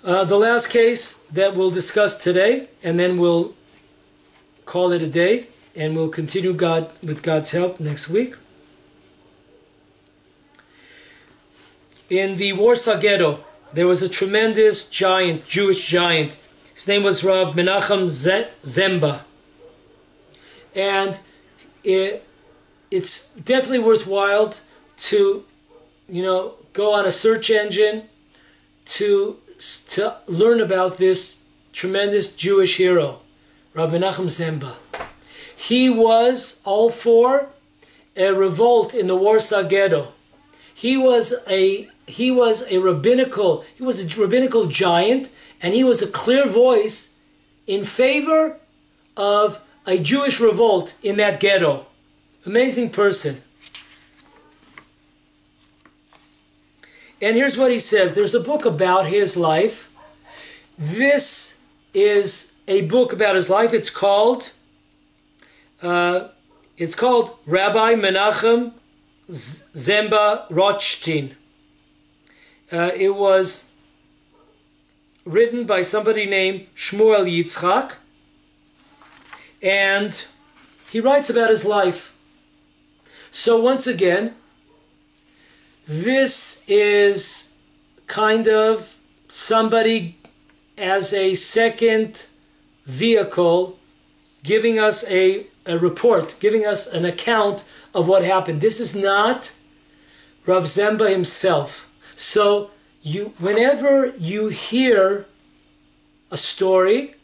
Speaker 1: The last case that we'll discuss today, and then we'll call it a day, and we'll continue with God's help next week. In the Warsaw Ghetto, there was a tremendous giant, Jewish giant. His name was Rav Menachem Zemba. And it's definitely worthwhile to, go on a search engine to learn about this tremendous Jewish hero, Rav Menachem Zemba. He was all for a revolt in the Warsaw Ghetto. He was a rabbinical giant, and he was a clear voice in favor of a Jewish revolt in that ghetto. Amazing person. And here's what he says. There's a book about his life. This is a book about his life. It's called Rabbi Menachem Zemba Rothstein. It was written by somebody named Shmuel Yitzchak, and he writes about his life. So once again, this is kind of somebody as a second vehicle giving us a report, giving us an account of what happened. This is not Rav Zemba himself. So whenever you hear a story,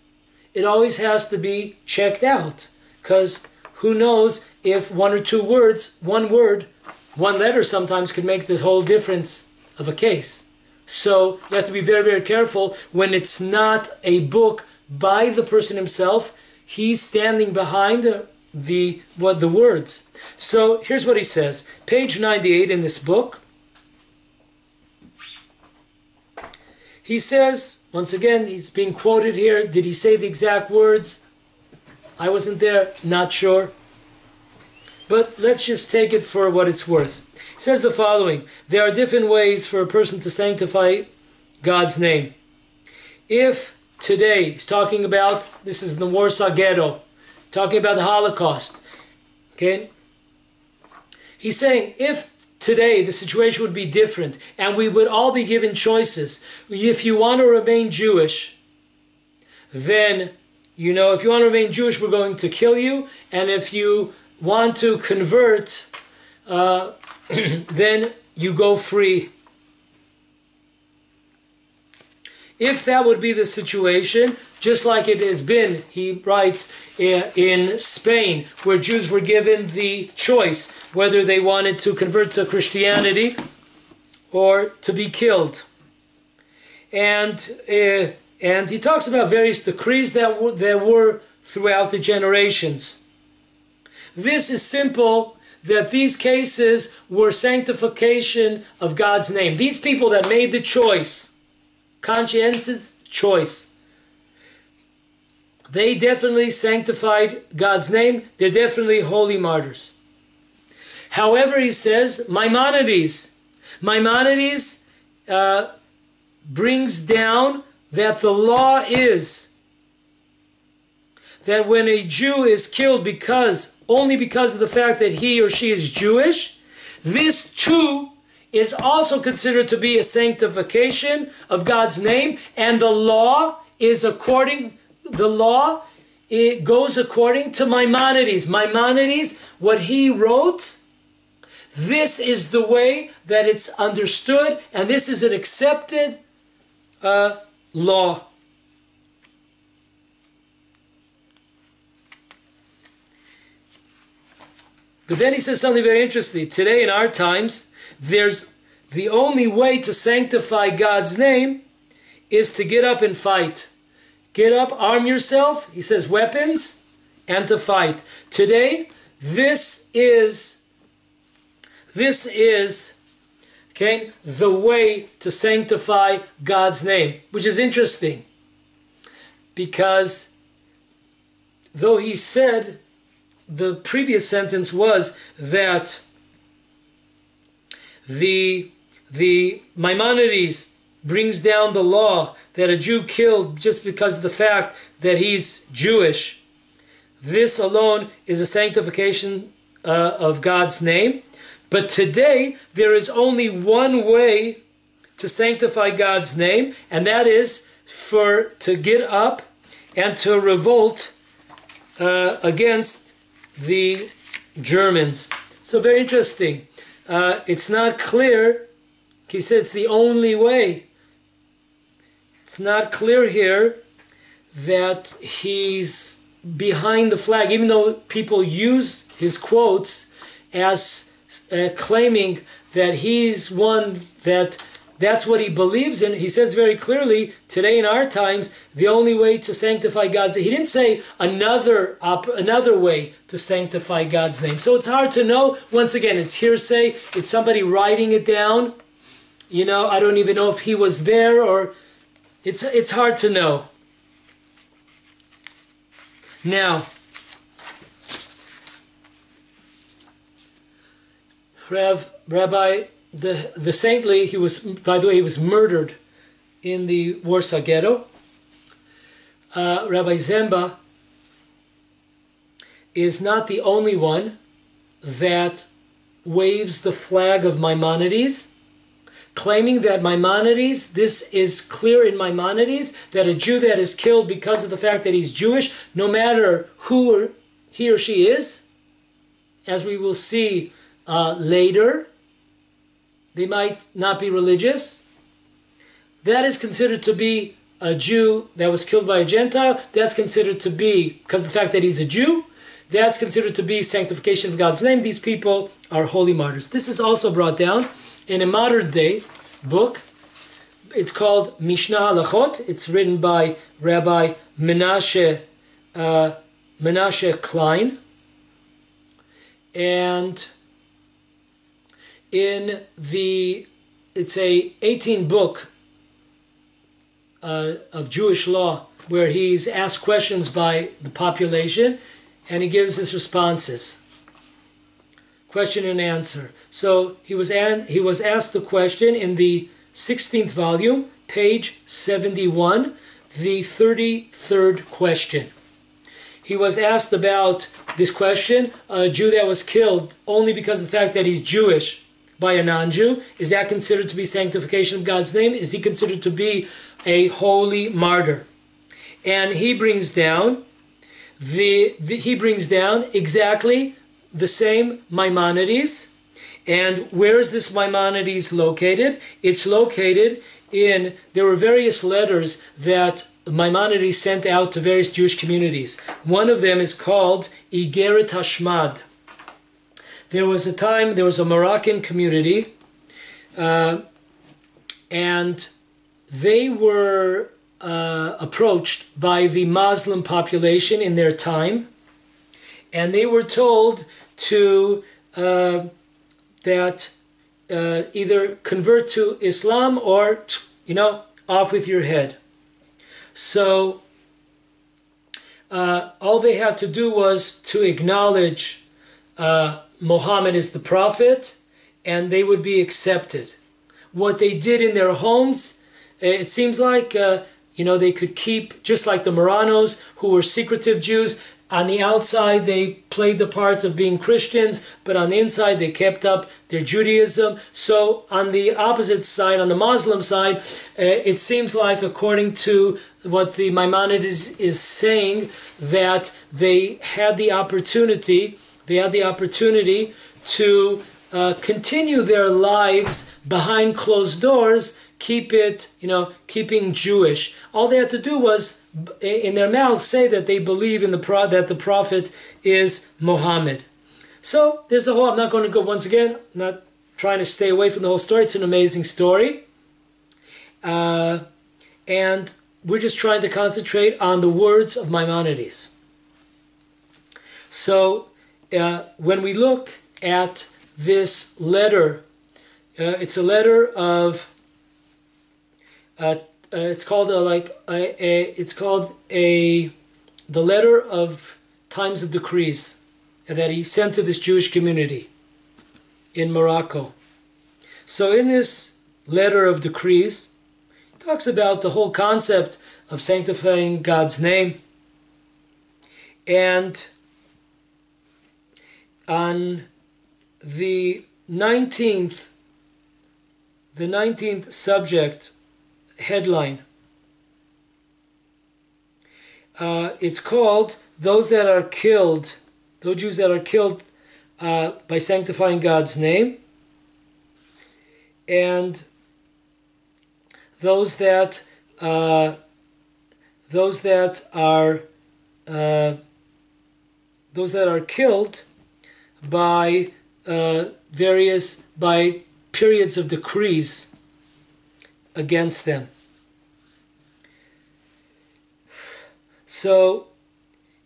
Speaker 1: it always has to be checked out, because who knows if one or two words, one letter sometimes could make the whole difference of a case. So you have to be very, very careful when it's not a book by the person himself. He's standing behind the words. So here's what he says. Page 98 in this book. He says, once again, he's being quoted here. Did he say the exact words? I wasn't there, not sure. But let's just take it for what it's worth. He says the following: there are different ways for a person to sanctify God's name. If today, he's talking about, this is the Warsaw Ghetto, talking about the Holocaust, okay? He's saying, if today the situation would be different and we would all be given choices, if you want to remain Jewish, then, if you want to remain Jewish, we're going to kill you, and if you want to convert, then you go free. If that would be the situation, just like it has been, he writes, in Spain, where Jews were given the choice whether they wanted to convert to Christianity or to be killed. And he talks about various decrees that were throughout the generations. This is simple, that these cases were sanctification of God's name. These people that made the choice, conscientious choice, they definitely sanctified God's name. They're definitely holy martyrs. However, he says, Maimonides brings down that the law is that when a Jew is killed only because of the fact that he or she is Jewish, this too is also considered to be a sanctification of God's name, and the law it goes according to Maimonides. Maimonides, what he wrote, this is the way that it's understood, and this is an accepted law. But then he says something very interesting. Today in our times, there's the only way to sanctify God's name is to get up and fight. Get up, arm yourself, he says, weapons, and to fight. Today, this is okay, the way to sanctify God's name, which is interesting, because though he said, the previous sentence was that the Maimonides brings down the law that a Jew killed just because of the fact that he's Jewish, this alone is a sanctification of God's name. But today, there is only one way to sanctify God's name, and that is to get up and to revolt against the Germans. So very interesting. It's not clear. He says it's the only way. It's not clear here that he's behind the flag, even though people use his quotes as claiming that he's one that's what he believes in. He says very clearly, today in our times, the only way to sanctify God's name. He didn't say another way to sanctify God's name. So it's hard to know. Once again, it's hearsay. It's somebody writing it down. You know, I don't even know if he was there, or it's hard to know. Now, Rabbi, the saintly, he was, by the way, he was murdered in the Warsaw Ghetto. Rabbi Zemba is not the only one that waves the flag of Maimonides, claiming that Maimonides, this is clear in Maimonides, that a Jew that is killed because of the fact that he's Jewish, no matter who he or she is, as we will see later, they might not be religious. That is considered to be a Jew that was killed by a Gentile. That's considered to be, because of the fact that he's a Jew, that's considered to be sanctification of God's name. These people are holy martyrs. This is also brought down in a modern day book. It's called Mishneh the Heart. It's written by Rabbi Menashe Klein. And it's a 18 book of Jewish law, where he's asked questions by the population and he gives his responses. Question and answer. So he was asked the question in the 16th volume, page 71, the 33rd question. He was asked about this question: a Jew that was killed only because of the fact that he's Jewish by a non-Jew, is that considered to be sanctification of God's name? Is he considered to be a holy martyr? And he brings down exactly the same Maimonides. And where is this Maimonides located? It's located in, there were various letters that Maimonides sent out to various Jewish communities. One of them is called Igeret Hashmad. There was a Moroccan community, and they were approached by the Muslim population in their time, and they were told to either convert to Islam or, off with your head. So all they had to do was to acknowledge Muhammad is the prophet, and they would be accepted. What they did in their homes, it seems like, they could keep, just like the Marranos, who were secretive Jews. On the outside, they played the part of being Christians, but on the inside, they kept up their Judaism. So on the opposite side, on the Muslim side, it seems like, according to what the Maimonides is saying, that they had the opportunity to continue their lives behind closed doors, keeping Jewish. All they had to do was, in their mouths, say that they believe in that the prophet is Muhammad. So there's the whole, I'm not going to go, once again, I'm not trying to stay away from the whole story. It's an amazing story. And we're just trying to concentrate on the words of Maimonides. So when we look at this letter, it's a letter of it's called the letter of times of decrees that he sent to this Jewish community in Morocco. So in this letter of decrees, talks about the whole concept of sanctifying God's name. And on the 19th subject headline, it's called those Jews that are killed by sanctifying God's name, and those that are killed by by periods of decrees against them. So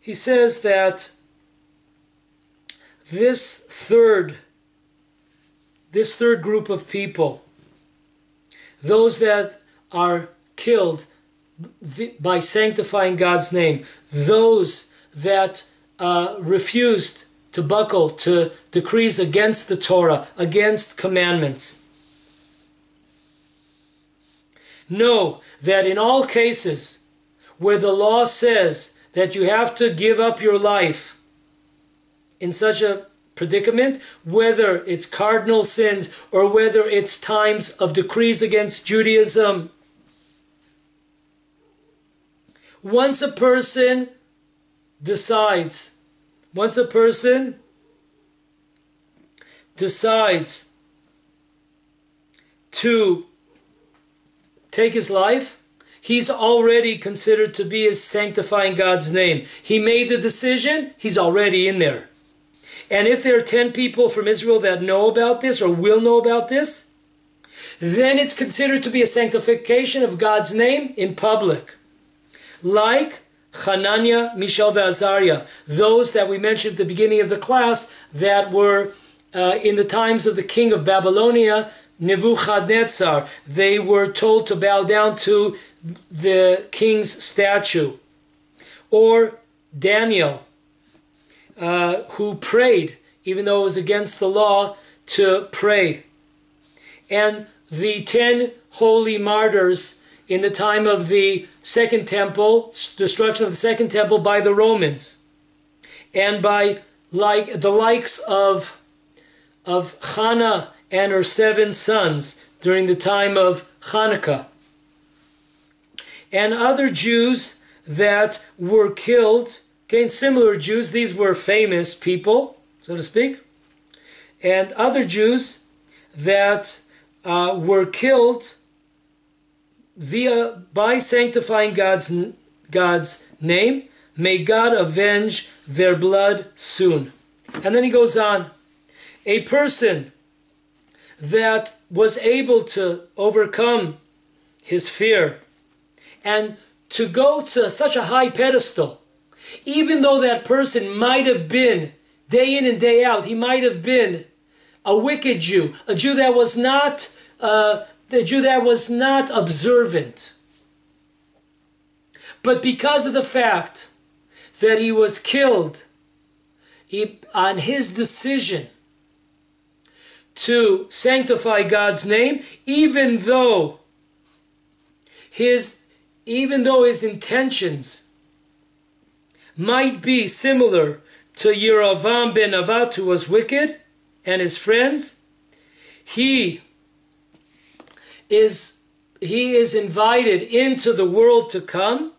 Speaker 1: he says that this third group of people, those that are killed by sanctifying God's name, those that refused to buckle to decrees against the Torah, against commandments, know that in all cases where the law says that you have to give up your life in such a predicament, whether it's cardinal sins or whether it's times of decrees against Judaism, once a person decides to take his life, he's already considered to be as sanctifying God's name. He made the decision, he's already in there. And if there are 10 people from Israel that know about this or will know about this, then it's considered to be a sanctification of God's name in public. Like Hananiah, Mishael, and Azariah, those that we mentioned at the beginning of the class that were in the times of the king of Babylonia, Nebuchadnezzar. They were told to bow down to the king's statue. Or Daniel, who prayed, even though it was against the law to pray. And the 10 holy martyrs in the time of the Second Temple, destruction of the Second Temple by the Romans, and by the likes of Hannah and her 7 sons during the time of Hanukkah, and other Jews that were killed. Again, similar Jews, these were famous people, so to speak, and other Jews that were killed by sanctifying God's name. May God avenge their blood soon. And then he goes on. A person that was able to overcome his fear and to go to such a high pedestal, even though that person might have been, day in and day out, he might have been a wicked Jew, a Jew that was not observant. But because of the fact that he was killed on his decision to sanctify God's name, even though his intentions might be similar to Yeravam ben Nevat, who was wicked, and his friends, he is invited into the world to come,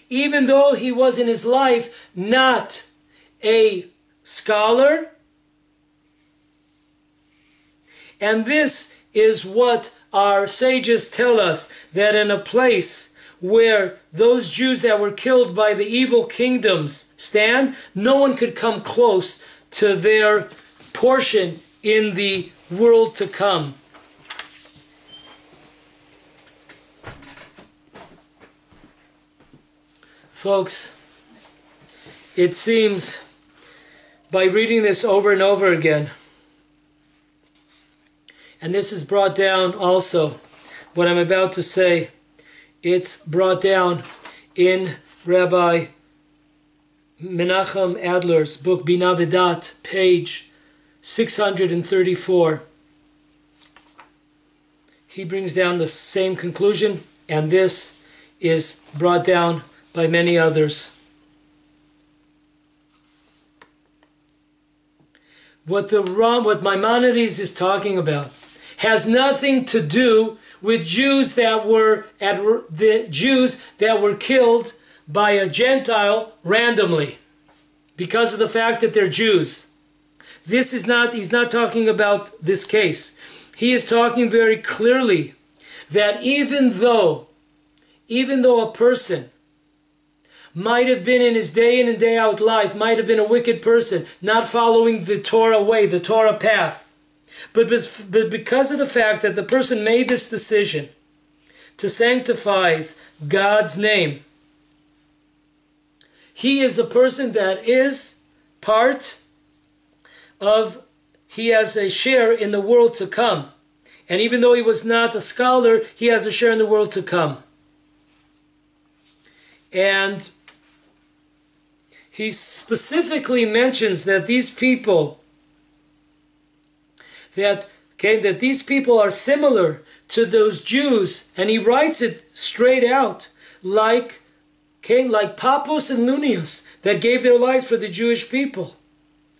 Speaker 1: even though he was in his life not a scholar. And this is what our sages tell us, that in a place where those Jews that were killed by the evil kingdoms stand, no one could come close to their portion in the world to come. Folks, it seems by reading this over and over again, and this is brought down also, what I'm about to say, it's brought down in Rabbi Menachem Adler's book Bina V'dat, page 634. He brings down the same conclusion. and this is brought down by many others. What Maimonides is talking about has nothing to do with Jews that were killed by a Gentile randomly because of the fact that they're Jews. He's not talking about this case. He is talking very clearly that even though a person might have been in his day in and day out life, might have been a wicked person, not following the Torah way, the Torah path, but because of the fact that the person made this decision to sanctify God's name, he is a person that is part of, he has a share in the world to come. And even though he was not a scholar, he has a share in the world to come. And he specifically mentions that these people, that these people are similar to those Jews, and he writes it straight out, like Pappus and Lunius, that gave their lives for the Jewish people,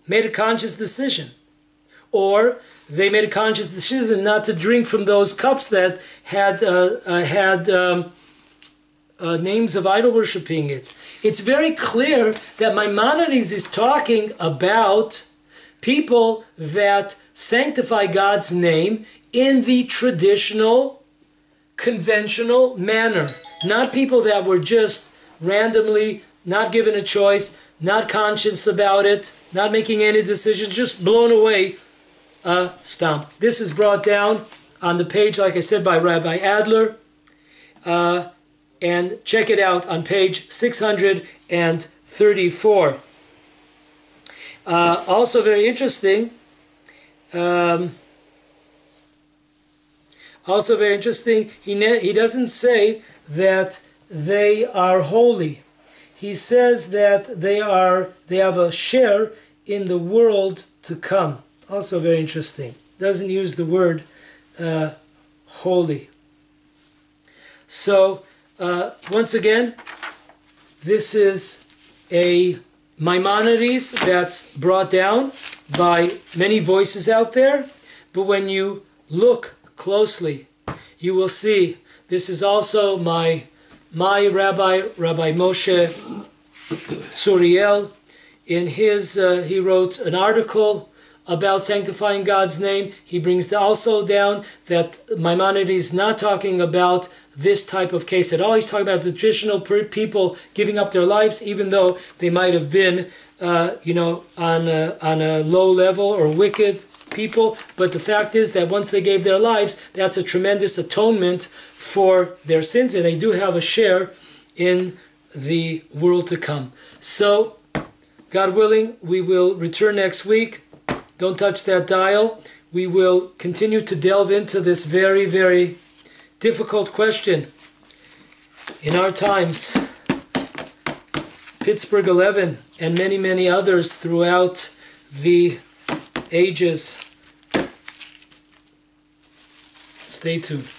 Speaker 1: made a conscious decision. Or they made a conscious decision not to drink from those cups that had names of idol worshipping it. It's very clear that Maimonides is talking about people that sanctify God's name in the traditional, conventional manner. Not people that were just randomly, not given a choice, not conscious about it, not making any decisions, just blown away. Stomp. This is brought down on the page, like I said, by Rabbi Adler. And check it out on page 634. Also very interesting. He doesn't say that they are holy. He says that they have a share in the world to come. Also very interesting. Doesn't use the word holy. So, once again, this is a Maimonides that's brought down by many voices out there. But when you look closely, you will see this is also my Rabbi Moshe Suriel. In his, he wrote an article about sanctifying God's name. He brings also down that Maimonides is not talking about this type of case at all. He's talking about the traditional people giving up their lives, even though they might have been, on a low level or wicked people. But the fact is that once they gave their lives, that's a tremendous atonement for their sins, and they do have a share in the world to come. So, God willing, we will return next week. Don't touch that dial. We will continue to delve into this very, very difficult question in our times. Pittsburgh 11 and many, many others throughout the ages. Stay tuned.